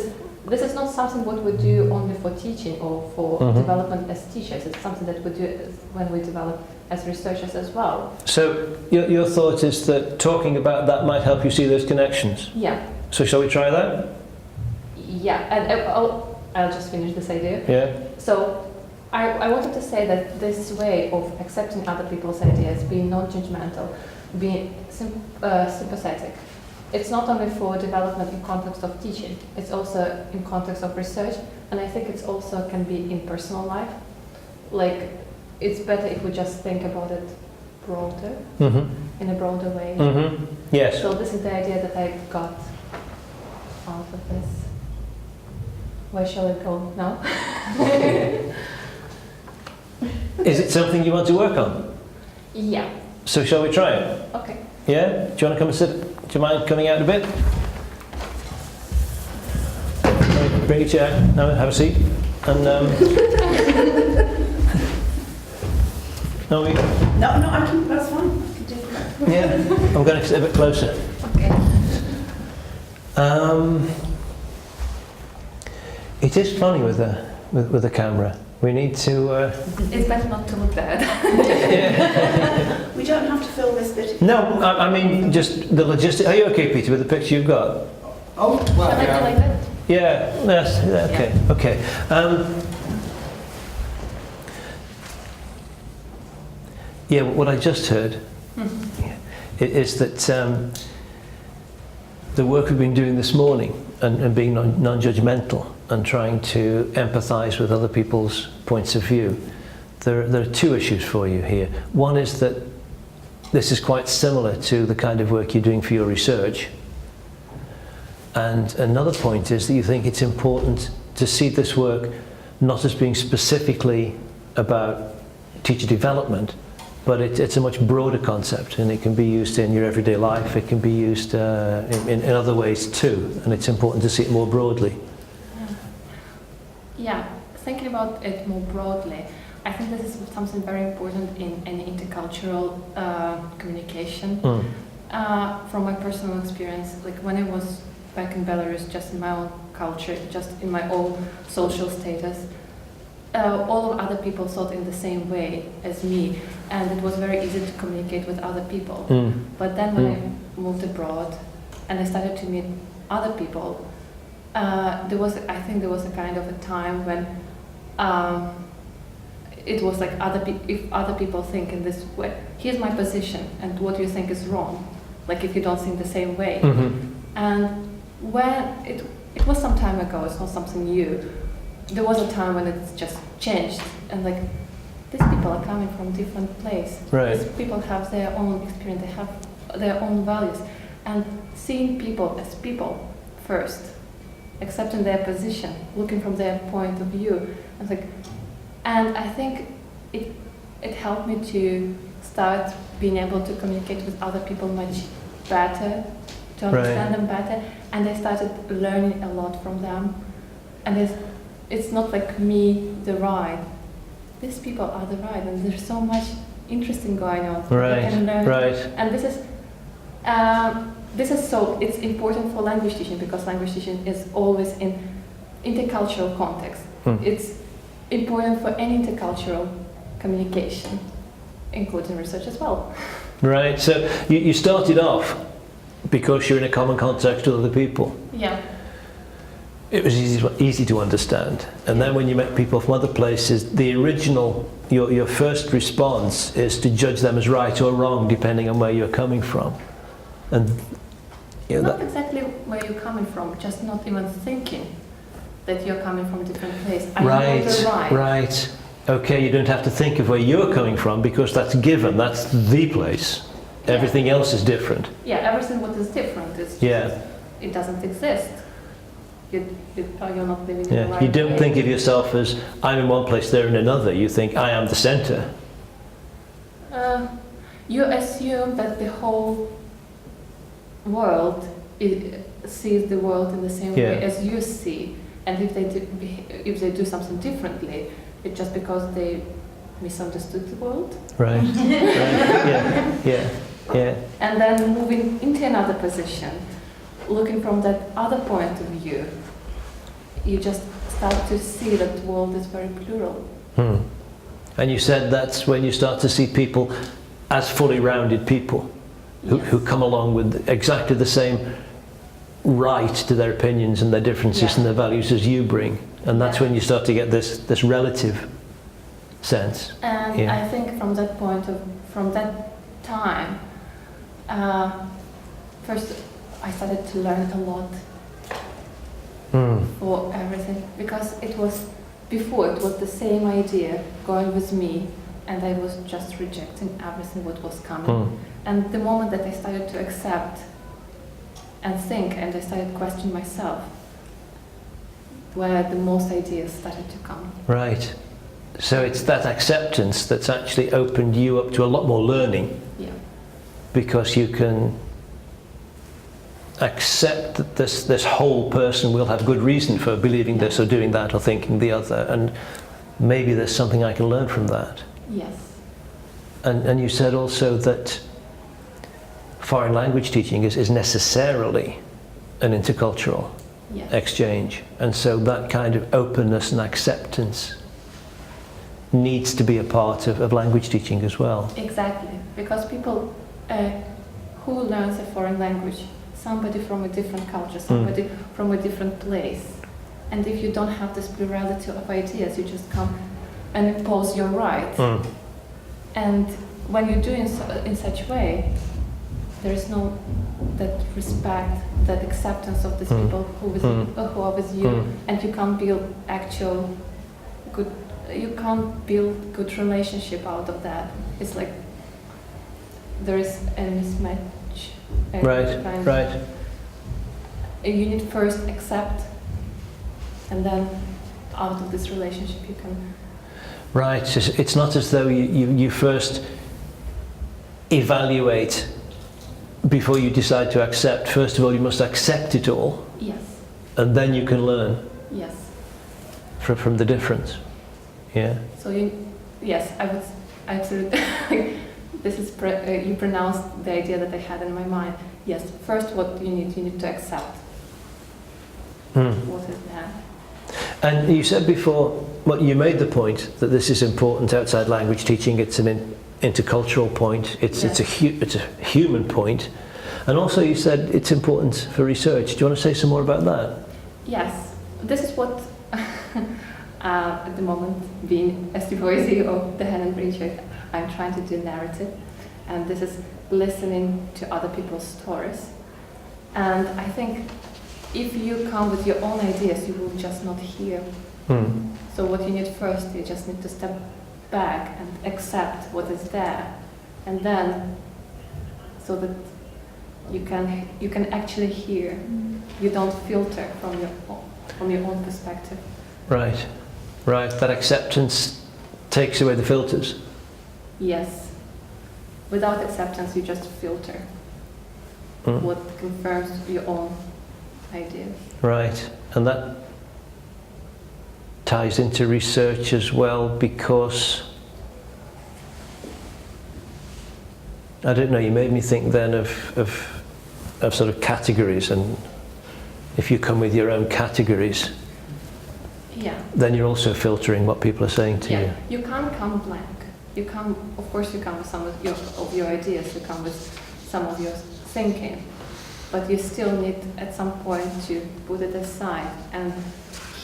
is not something what we do only for teaching or for development as teachers. It's something that we do when we develop as researchers as well. So your thought is that talking about that might help you see those connections? Yeah. So shall we try that? Yeah, and I'll just finish this idea. Yeah. So I wanted to say that this way of accepting other people's ideas, being non-judgmental, being sympathetic, it's not only for development in context of teaching, it's also in context of research, and I think it's also can be in personal life. Like, it's better if we just think about it broader, in a broader way. Yes. So this is the idea that I got out of this. Where shall I go now? Is it something you want to work on? Yeah. So shall we try it? Okay. Yeah? Do you want to come and sit? Do you mind coming out a bit? Bring a chair. No, have a seat. And No, I can. That's fine. I can do that. yeah, I'm going to sit a bit closer. Okay. It is funny with the camera. We need to. It's better not to look bad. We don't have to film this bit. No, I mean just the logistics. Are you okay, Peter, with the picture you've got? Oh, well. Shall I do like that? Yeah. Yes. Okay. Yeah. Okay. Yeah. What I just heard is that the work we've been doing this morning and being non-judgmental and trying to empathise with other people's points of view, there are two issues for you here. One is that this is quite similar to the kind of work you're doing for your research. And another point is that you think it's important to see this work not as being specifically about teacher development, but it's a much broader concept, and it can be used in your everyday life. It can be used in other ways too, and it's important to see it more broadly. Yeah, thinking about it more broadly, I think this is something very important in any intercultural communication. From my personal experience, like when I was back in Belarus, just in my own culture, just in my own social status, all of other people thought in the same way as me, and it was very easy to communicate with other people. But then when I moved abroad and I started to meet other people, I think there was a kind of a time when it was like if other people think in this way, here's my position and what you think is wrong, like if you don't think the same way. And when it was some time ago, it's not something new. There was a time when it's just changed, and like these people are coming from different places. Right. These people have their own experience, they have their own values, and seeing people as people first, accepting their position, looking from their point of view, and I think it helped me to start being able to communicate with other people much better, to understand them better, and I started learning a lot from them. And it's not like me, the right. These people are the right, and there's so much interesting going on. Right, I can learn. right. And this is so, it's important for language teaching, because language teaching is always in intercultural context. It's important for any intercultural communication, including research as well. Right, so you started off because you're in a common context with other people. Yeah. It was easy to understand. And then when you met people from other places, the original, your first response is to judge them as right or wrong, depending on where you're coming from. And you know, not exactly where you're coming from, just not even thinking that you're coming from a different place. I know the right. Right. Okay, you don't have to think of where you're coming from, because that's given, that's the place. Yeah. Everything else is different. Yeah, everything what is different is just, it doesn't exist. You're not living in the right You don't way. think of yourself as, I'm in one place, they're in another. You think, I am the center. You assume that the whole world sees the world in the same way as you see. And if they do something differently, it's just because they misunderstood the world. Right. Yeah. And then moving into another position, looking from that other point of view, you just start to see that the world is very plural. And you said that's when you start to see people as fully rounded people who come along with exactly the same right to their opinions and their differences and their values as you bring. And that's when you start to get this relative sense. And I think from that time, first I started to learn a lot for everything, because it was the same idea going with me, and I was just rejecting everything what was coming. And the moment that I started to accept and think, and I started questioning myself, where the most ideas started to come. Right. So it's that acceptance that's actually opened you up to a lot more learning. Yeah. Because you can accept that this whole person will have good reason for believing this or doing that or thinking the other, and maybe there's something I can learn from that. Yes. And you said also that foreign language teaching is necessarily an intercultural exchange, and so that kind of openness and acceptance needs to be a part of language teaching as well. Exactly, because people who learns a foreign language, somebody from a different culture, somebody from a different place, and if you don't have this plurality of ideas, you just come and impose your right. And when you do in such way, there is no that respect, that acceptance of these people who are with you, and you can't build actual good. You can't build good relationship out of that. It's like there is a mismatch. Right. You need first accept, and then out of this relationship you can. Right. It's not as though you first evaluate before you decide to accept. First of all, you must accept it all. Yes. And then you can learn. Yes. From the difference. Yeah. So I would absolutely. This is you pronounced the idea that I had in my mind. Yes. First, what you need to accept. What is that? And you said before, you made the point that this is important outside language teaching. It's an intercultural point. It's a human point, and also you said it's important for research. Do you want to say some more about that? Yes. This is what. At the moment, being a student of the Helen Project, I'm trying to do narrative, and this is listening to other people's stories. And I think if you come with your own ideas, you will just not hear. So what you need first, you just need to step back and accept what is there, and then so that you can actually hear. You don't filter from your own perspective. Right, right. That acceptance takes away the filters. Yes. Without acceptance, you just filter what confirms your own ideas. Right, and that ties into research as well, because I don't know, you made me think then of sort of categories, and if you come with your own categories, then you're also filtering what people are saying to you. You can't come blank. You come, of course, you come with some of your ideas. You come with some of your thinking, but you still need at some point to put it aside and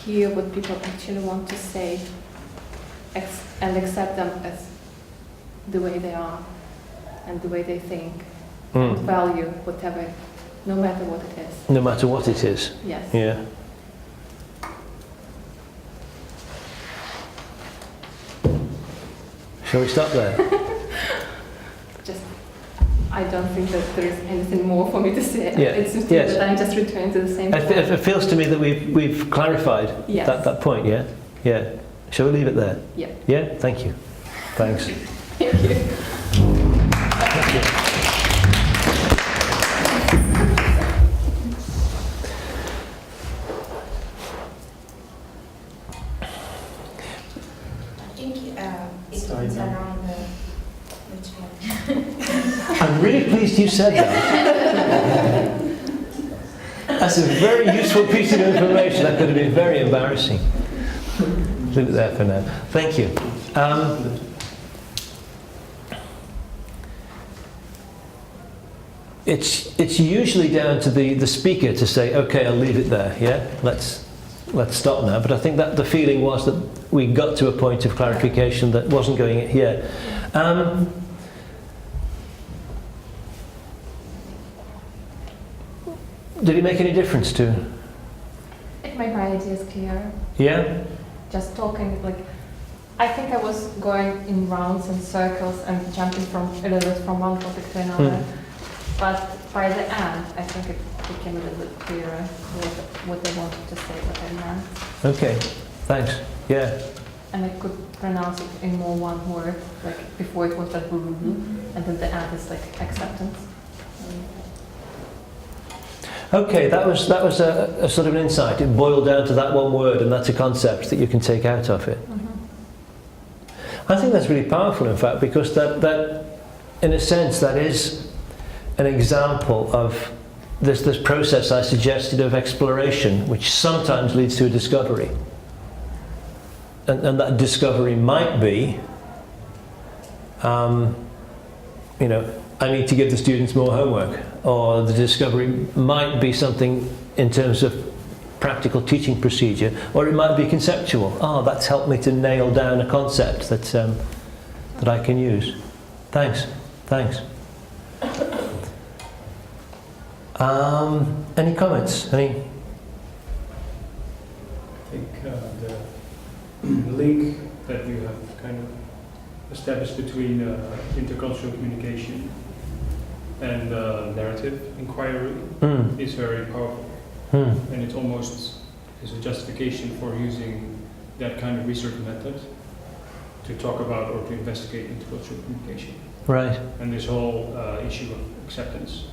hear what people actually want to say, and accept them as the way they are and the way they think, and value whatever, no matter what it is. No matter what it is. Yes. Yeah. Shall we stop there? I don't think that there is anything more for me to say. Yeah. It seems to me that I'm just returning to the same point. It feels to me that we've clarified that point, yeah? Yeah. Shall we leave it there? Yeah. Yeah? Thank you. Thanks. Thank you. Thank you. It's around which one? I'm really pleased you said that. That's a very useful piece of information. That could have been very embarrassing. Leave it there for now. Thank you. It's usually down to the speaker to say, okay, I'll leave it there. Yeah, let's stop now. But I think that the feeling was that we got to a point of clarification that wasn't going here. Did it make any difference to? It made my ideas clearer. Yeah? Just talking, like, I think I was going in rounds and circles and jumping a little bit from one topic to another. But by the end, I think it became a little bit clearer what they wanted to say, what I meant. Okay, thanks. Yeah. And I could pronounce it in more one word, like before it was like and then the end is like acceptance. Okay, that was a sort of an insight. It boiled down to that one word, and that's a concept that you can take out of it. I think that's really powerful, in fact, because that in a sense, that is an example of this process I suggested of exploration, which sometimes leads to a discovery. And that discovery might be, I need to give the students more homework, or the discovery might be something in terms of practical teaching procedure, or it might be conceptual. Oh, that's helped me to nail down a concept that I can use. Thanks. Any comments? I think the link that you have kind of established between intercultural communication and narrative inquiry is very powerful. And it almost is a justification for using that kind of research method to talk about or to investigate intercultural communication. Right. And this whole issue of acceptance,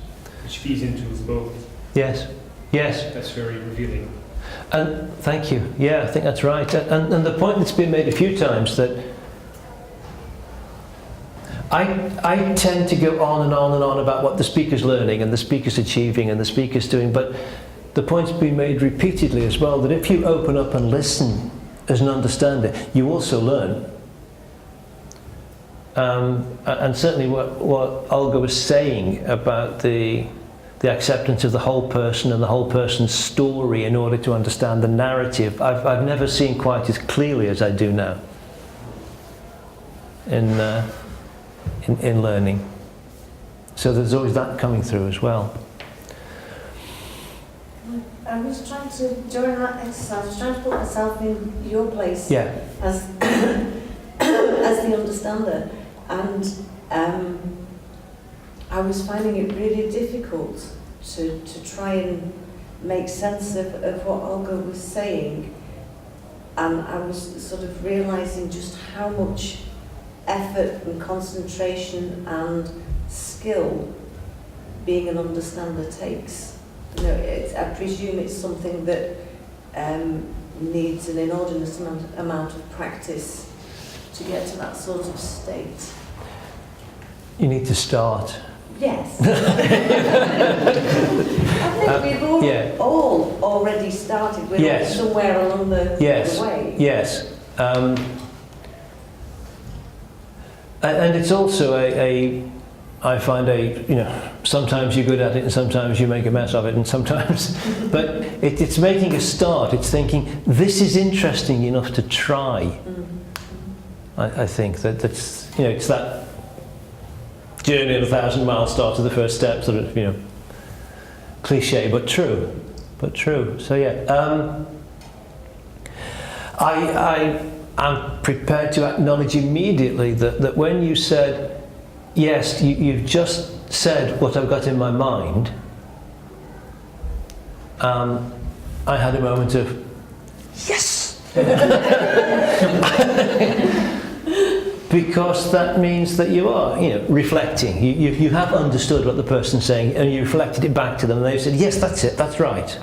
which feeds into both. Yes. That's very revealing. And thank you. Yeah, I think that's right. And the point that's been made a few times that I tend to go on and on and on about what the speaker's learning and the speaker's achieving and the speaker's doing, but the point's been made repeatedly as well that if you open up and listen as an understander, you also learn. And certainly what Olga was saying about the acceptance of the whole person and the whole person's story in order to understand the narrative, I've never seen quite as clearly as I do now in learning. So there's always that coming through as well. I was trying to, during that exercise, I was trying to put myself in your place as as the understander, and I was finding it really difficult to try and make sense of what Olga was saying, and I was sort of realising just how much effort and concentration and skill being an understander takes. You know, I presume it's something that needs an inordinate amount of practice to get to that sort of state. You need to start. Yes. I think we've all already started. We're all somewhere along the way. Yes. And it's also I find sometimes you're good at it and sometimes you make a mess of it and sometimes, but it's making a start. It's thinking, this is interesting enough to try. I think that's, it's that journey of 1,000 miles starts with the first step, sort of, cliche, but true. So I'm prepared to acknowledge immediately that when you said, yes, you've just said what I've got in my mind, I had a moment of, yes! Because that means that you are, reflecting. You have understood what the person's saying and you reflected it back to them and they've said, yes, that's it, that's right.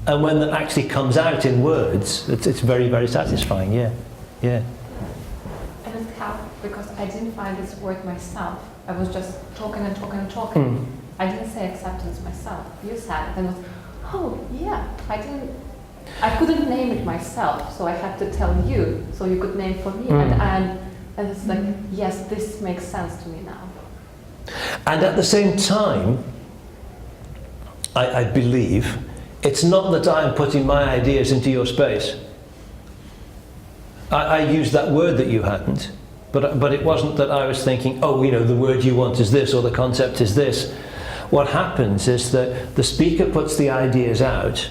And when that actually comes out in words, it's very, very satisfying, yeah. And it helped because I didn't find this word myself. I was just talking and talking and talking. I didn't say acceptance myself. You said it and was, oh yeah, I couldn't name it myself, so I had to tell you so you could name for me. And it's like, yes, this makes sense to me now. And at the same time, I believe, it's not that I am putting my ideas into your space. I used that word that you hadn't, but it wasn't that I was thinking, the word you want is this or the concept is this. What happens is that the speaker puts the ideas out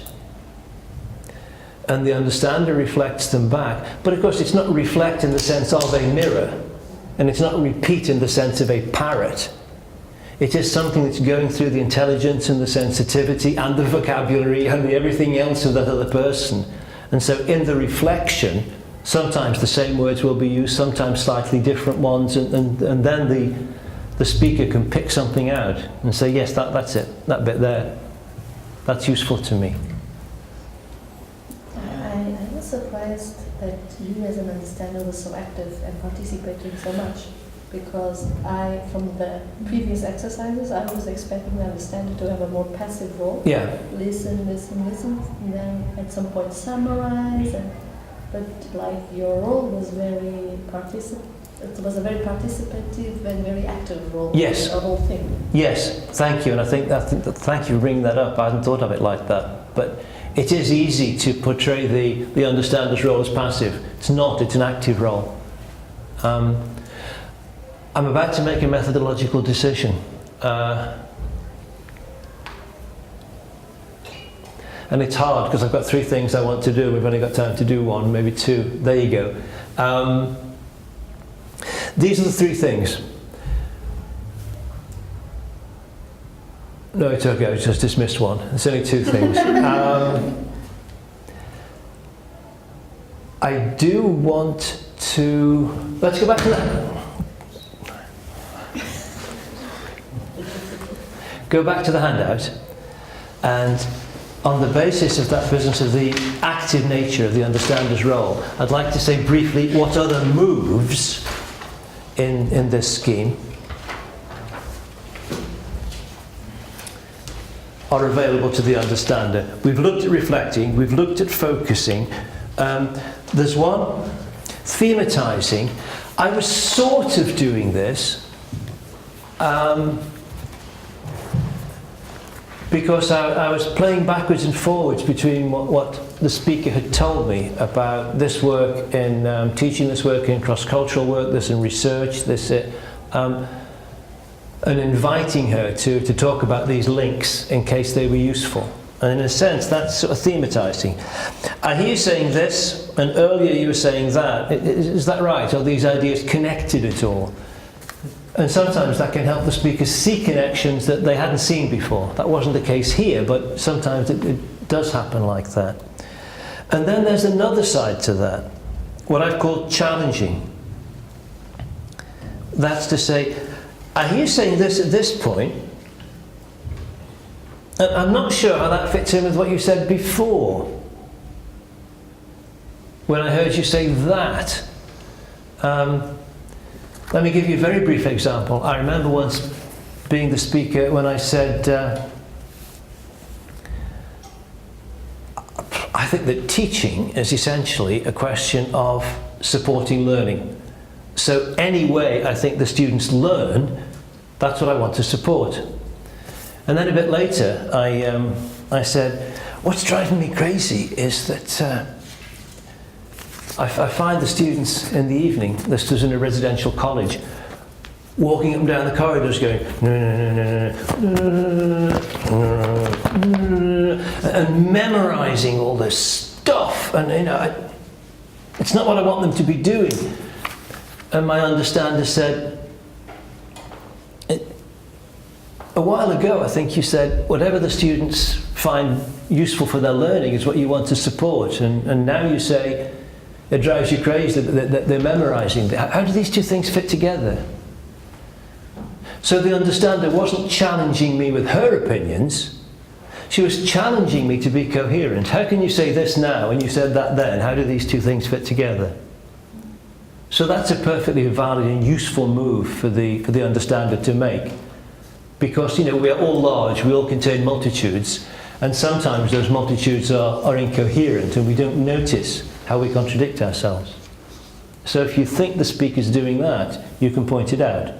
and the understander reflects them back. But of course it's not reflect in the sense of a mirror, and it's not repeat in the sense of a parrot. It is something that's going through the intelligence and the sensitivity and the vocabulary and the everything else of that other person. And so in the reflection, sometimes the same words will be used, sometimes slightly different ones, and then the speaker can pick something out and say, yes, that's it, that bit there. That's useful to me. I was surprised that you as an understander was so active and participating so much, because from the previous exercises, I was expecting the understander to have a more passive role. Yeah. Listen, and then at some point summarize, but like your role was very it was a very participative and very active role. Yes. The whole thing. Yes, thank you, and I think thank you for bringing that up. I hadn't thought of it like that, but it is easy to portray the understander's role as passive. It's not, it's an active role. I'm about to make a methodological decision. And it's hard because I've got 3 things I want to do. We've only got time to do 1, maybe 2. There you go. These are the 3 things. No, it's okay, I just dismissed 1. It's only 2 things. I do want to... Let's go back to that. Go back to the handout, and on the basis of that business of the active nature of the understander's role, I'd like to say briefly what other moves in this scheme are available to the understander. We've looked at reflecting, we've looked at focusing. There's one, thematizing. I was sort of doing this because I was playing backwards and forwards between what the speaker had told me about this work in teaching, this work in cross-cultural work, this in research, and inviting her to talk about these links in case they were useful. And in a sense, that's sort of thematizing. I hear you saying this, and earlier you were saying that. Is that right? Are these ideas connected at all? And sometimes that can help the speakers see connections that they hadn't seen before. That wasn't the case here, but sometimes it does happen like that. And then there's another side to that, what I've called challenging. That's to say, I hear you saying this at this point, and I'm not sure how that fits in with what you said before. When I heard you say that. Let me give you a very brief example. I remember once being the speaker when I said, I think that teaching is essentially a question of supporting learning. So any way I think the students learn, that's what I want to support. And then a bit later, I said, what's driving me crazy is that I find the students in the evening, this was in a residential college, walking up and down the corridors going, and memorizing all this stuff. And it's not what I want them to be doing. And my understander said, a while ago, I think you said, whatever the students find useful for their learning is what you want to support. And now you say, it drives you crazy that they're memorizing. How do these two things fit together? So the understander wasn't challenging me with her opinions. She was challenging me to be coherent. How can you say this now and you said that then? How do these two things fit together? So that's a perfectly valid and useful move for the understander to make. Because, we are all large, we all contain multitudes, and sometimes those multitudes are incoherent and we don't notice how we contradict ourselves. So if you think the speaker's doing that, you can point it out.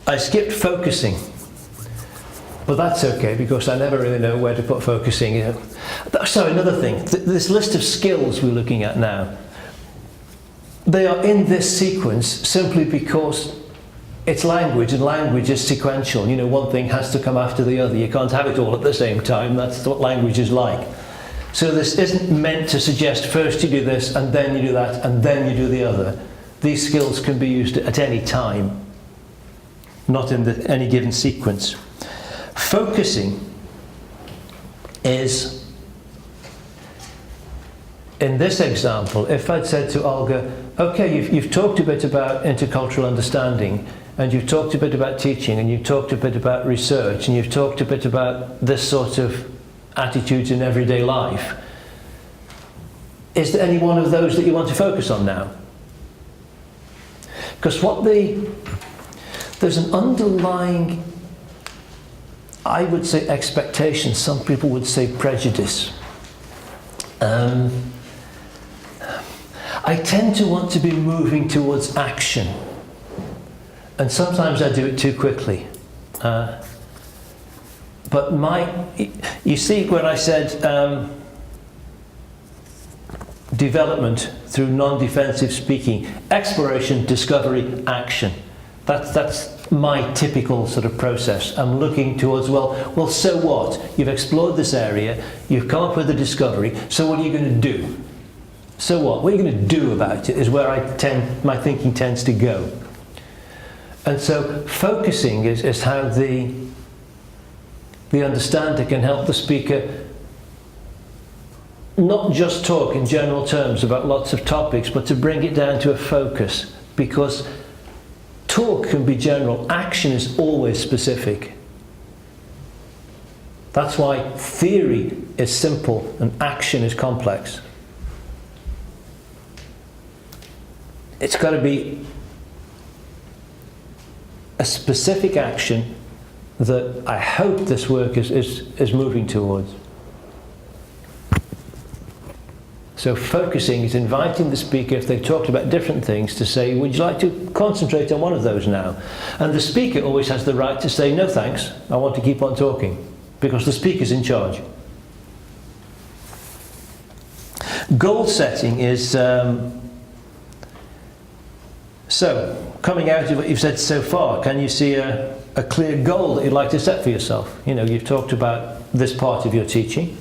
I skipped focusing, but that's okay because I never really know where to put focusing. Sorry, another thing, this list of skills we're looking at now, they are in this sequence simply because it's language, and language is sequential. One thing has to come after the other. You can't have it all at the same time. That's what language is like. So this isn't meant to suggest first you do this, and then you do that, and then you do the other. These skills can be used at any time, not in any given sequence. Focusing is, in this example, if I'd said to Olga, okay, you've talked a bit about intercultural understanding, and you've talked a bit about teaching, and you've talked a bit about research, and you've talked a bit about this sort of attitudes in everyday life. Is there any one of those that you want to focus on now? Because there's an underlying, I would say expectation, some people would say prejudice. I tend to want to be moving towards action, and sometimes I do it too quickly. But you see, when I said development through non-defensive speaking, exploration, discovery, action. That's my typical sort of process. I'm looking towards, well, so what? You've explored this area, you've come up with a discovery, so what are you going to do? So what? What are you going to do about it is where my thinking tends to go. And so focusing is how the understander can help the speaker not just talk in general terms about lots of topics, but to bring it down to a focus. Because talk can be general, action is always specific. That's why theory is simple and action is complex. It's got to be a specific action that I hope this work is moving towards. So focusing is inviting the speaker, if they've talked about different things, to say, would you like to concentrate on one of those now? And the speaker always has the right to say, no thanks, I want to keep on talking, because the speaker's in charge. Goal setting is So, coming out of what you've said so far, can you see a clear goal that you'd like to set for yourself? You know, you've talked about this part of your teaching.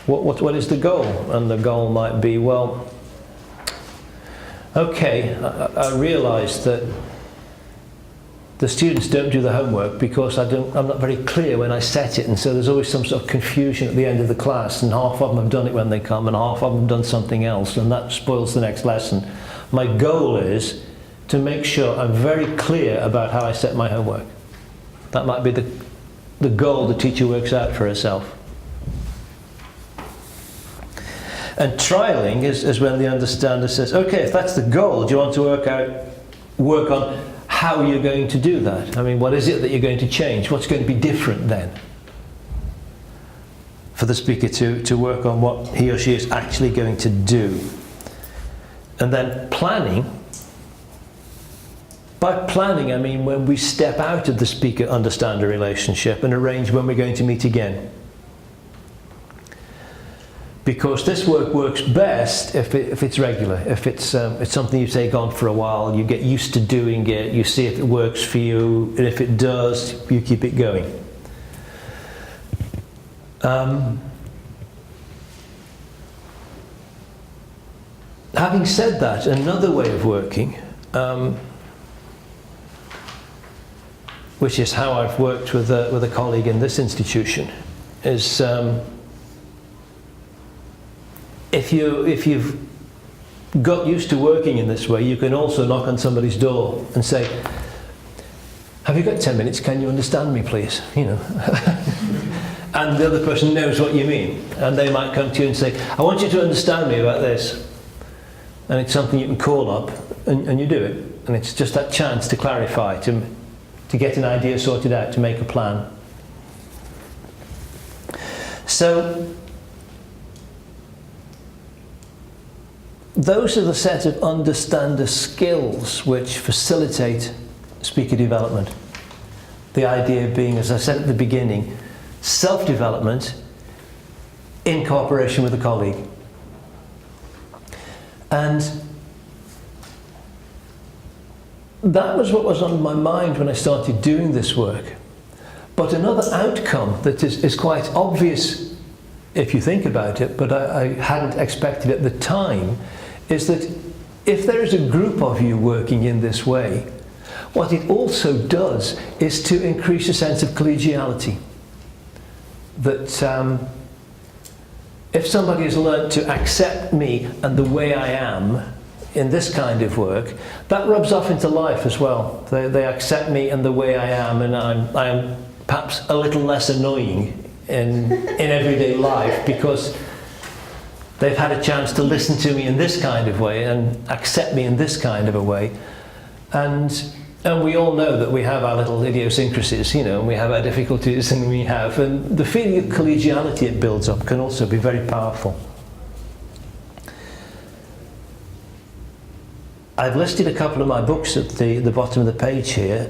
What is the goal? And the goal might be, well, okay, I realise that the students don't do the homework because I'm not very clear when I set it, and so there's always some sort of confusion at the end of the class, and half of them have done it when they come and half of them have done something else, and that spoils the next lesson. My goal is to make sure I'm very clear about how I set my homework. That might be the goal the teacher works out for herself. And trialing is when the understander says, okay, if that's the goal, do you want to work on how you're going to do that? I mean, what is it that you're going to change? What's going to be different then? For the speaker to work on what he or she is actually going to do. And then planning. By planning, I mean when we step out of the speaker-understander relationship and arrange when we're going to meet again. Because this work works best if it's regular, if it's something you take on for a while, you get used to doing it, you see if it works for you, and if it does, you keep it going. Having said that, another way of working, which is how I've worked with a colleague in this institution, is if you've got used to working in this way, you can also knock on somebody's door and say, have you got 10 minutes? Can you understand me, please? You know. And the other person knows what you mean. And they might come to you and say, I want you to understand me about this. And it's something you can call up and you do it. And it's just that chance to clarify, to get an idea sorted out, to make a plan. So, those are the set of understander skills which facilitate speaker development. The idea being, as I said at the beginning, self-development in cooperation with a colleague. And that was what was on my mind when I started doing this work. But another outcome that is quite obvious if you think about it, but I hadn't expected at the time, is that if there is a group of you working in this way, what it also does is to increase a sense of collegiality. That if somebody has learnt to accept me and the way I am in this kind of work, that rubs off into life as well. They accept me and the way I am, and I am perhaps a little less annoying in everyday life because they've had a chance to listen to me in this kind of way and accept me in this kind of a way. And we all know that we have our little idiosyncrasies, you know, and we have our difficulties, and the feeling of collegiality it builds up can also be very powerful. I've listed a couple of my books at the bottom of the page here,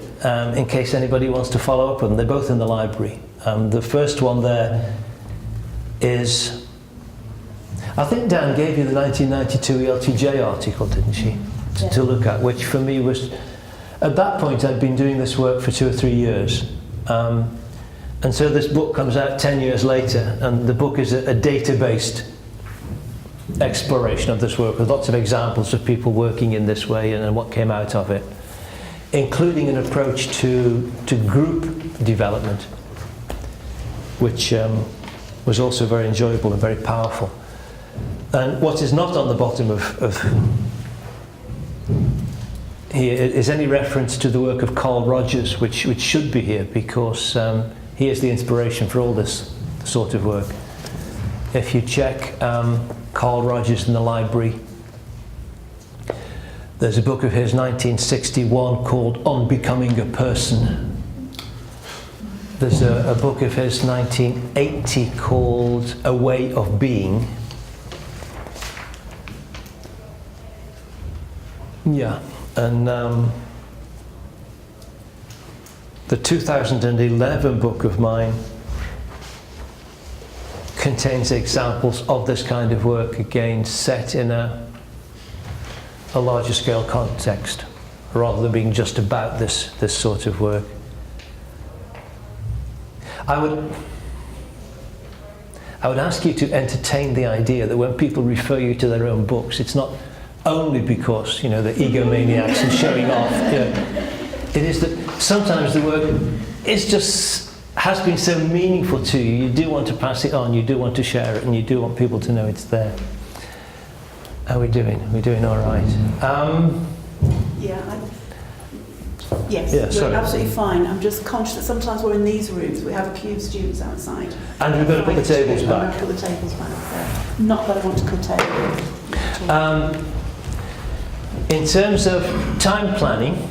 in case anybody wants to follow up with them. They're both in the library. The first one there is, I think Dan gave you the 1992 ELTJ article, didn't she? To look at, which for me was, at that point I'd been doing this work for 2 or 3 years. And so this book comes out 10 years later, and the book is a data-based exploration of this work with lots of examples of people working in this way and what came out of it, including an approach to group development, which was also very enjoyable and very powerful. And what is not on the bottom of here is any reference to the work of Carl Rogers, which should be here because he is the inspiration for all this sort of work. If you check Carl Rogers in the library, there's a book of his 1961 called On Becoming a Person. There's a book of his 1980 called A Way of Being. Yeah, and the 2011 book of mine, contains examples of this kind of work, again set in a larger scale context, rather than being just about this sort of work. I would ask you to entertain the idea that when people refer you to their own books, it's not only because, you know, they're egomaniacs and showing off. You know, it is that sometimes the work has been so meaningful to you, you do want to pass it on, you do want to share it, and you do want people to know it's there. How are we doing? We're doing all right. Yes, sorry. we're absolutely fine. I'm just conscious that sometimes we're in these rooms, we have a queue of students outside. And we've got to put the tables back. Put the tables back. Not that I want to curtail. In terms of time planning,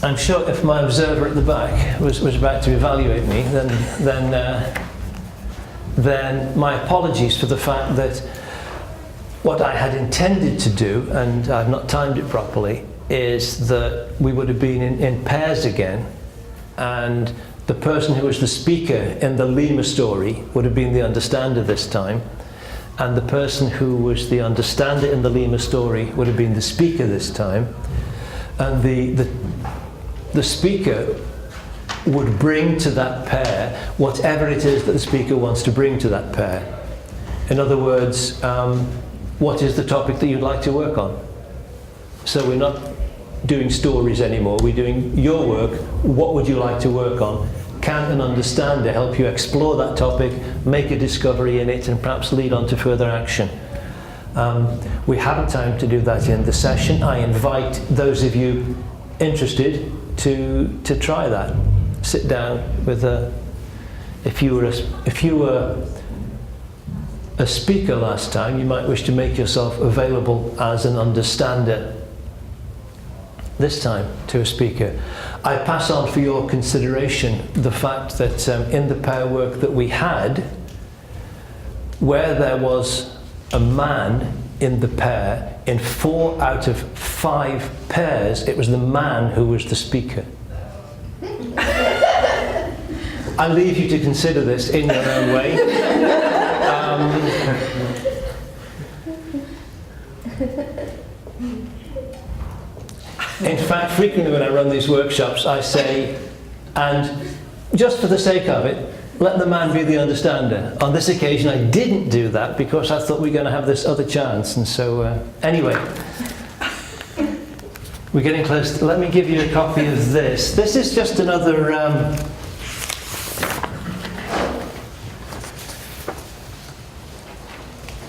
I'm sure if my observer at the back was about to evaluate me, then my apologies for the fact that what I had intended to do, and I've not timed it properly, is that we would have been in pairs again, and the person who was the speaker in the Lima story would have been the understander this time, and the person who was the understander in the Lima story would have been the speaker this time, and the speaker would bring to that pair whatever it is that the speaker wants to bring to that pair. In other words, what is the topic that you'd like to work on? So we're not doing stories anymore, we're doing your work. What would you like to work on? Can an understander help you explore that topic, make a discovery in it, and perhaps lead on to further action? We haven't time to do that in the session. I invite those of you interested to try that. Sit down with if you were a speaker last time, you might wish to make yourself available as an understander this time to a speaker. I pass on for your consideration the fact that in the pair work that we had, where there was a man in the pair, in 4 out of 5 pairs, it was the man who was the speaker. I leave you to consider this in your own way. In fact, frequently when I run these workshops, I say, and just for the sake of it, let the man be the understander. On this occasion, I didn't do that because I thought we were going to have this other chance. And so, anyway, we're getting close. Let me give you a copy of this. This is just another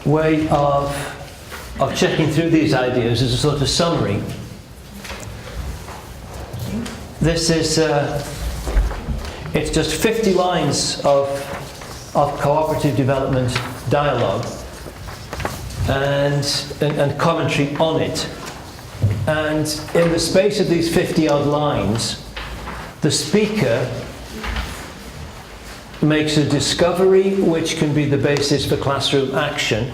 way of checking through these ideas as a sort of summary. This is, it's just 50 lines of cooperative development dialogue and commentary on it. And in the space of these 50-odd lines, the speaker makes a discovery which can be the basis for classroom action,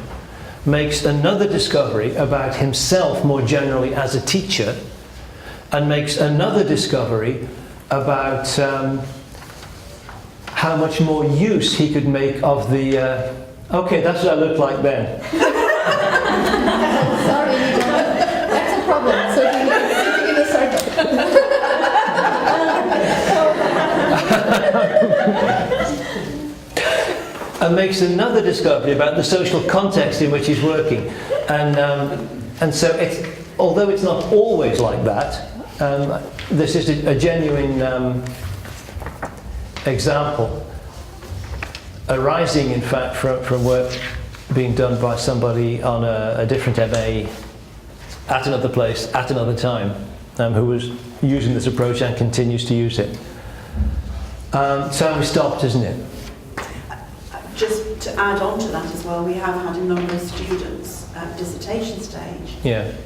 makes another discovery about himself more generally as a teacher, and makes another discovery about how much more use he could make of the... okay, that's what I looked like then. Sorry, that's a problem. So you're sitting in a circle. And makes another discovery about the social context in which he's working. And so, although it's not always like that, this is a genuine example, arising in fact from work being done by somebody on a different MA at another place, at another time, who was using this approach and continues to use it. So we stopped, isn't it? Just to add on to that as well, we have had a number of students at dissertation stage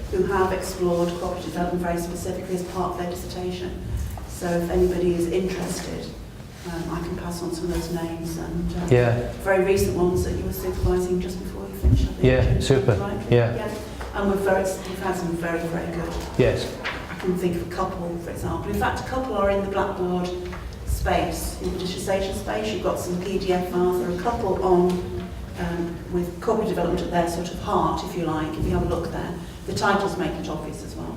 who have explored cooperative development very specifically as part of their dissertation. So if anybody is interested, I can pass on some of those names and very recent ones that you were supervising just before you finished. Super. Right? Yeah. And we've had some very, very good. Yes. I can think of a couple, for example. In fact, a couple are in the Blackboard space, in the digitization space. You've got some PDF files. There are a couple on with cooperative development at their sort of heart, if you like, if you have a look there. The titles make it obvious as well.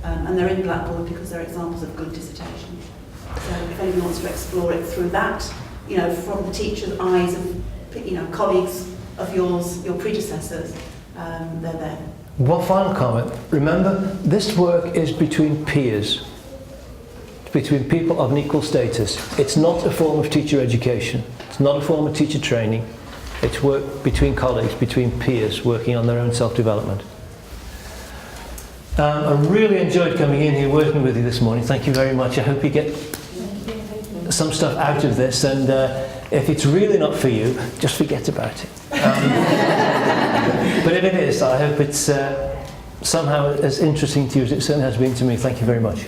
And they're in Blackboard because they're examples of good dissertations. So if anyone wants to explore it through that, you know, from the teacher's eyes of, you know, colleagues of yours, your predecessors, they're there. One final comment. Remember, this work is between peers. It's between people of an equal status. It's not a form of teacher education. It's not a form of teacher training. It's work between colleagues, between peers, working on their own self-development. I really enjoyed coming in here, working with you this morning. Thank you very much. I hope you get some stuff out of this, and if it's really not for you, just forget about it. But if it is, I hope it's somehow as interesting to you as it certainly has been to me. Thank you very much.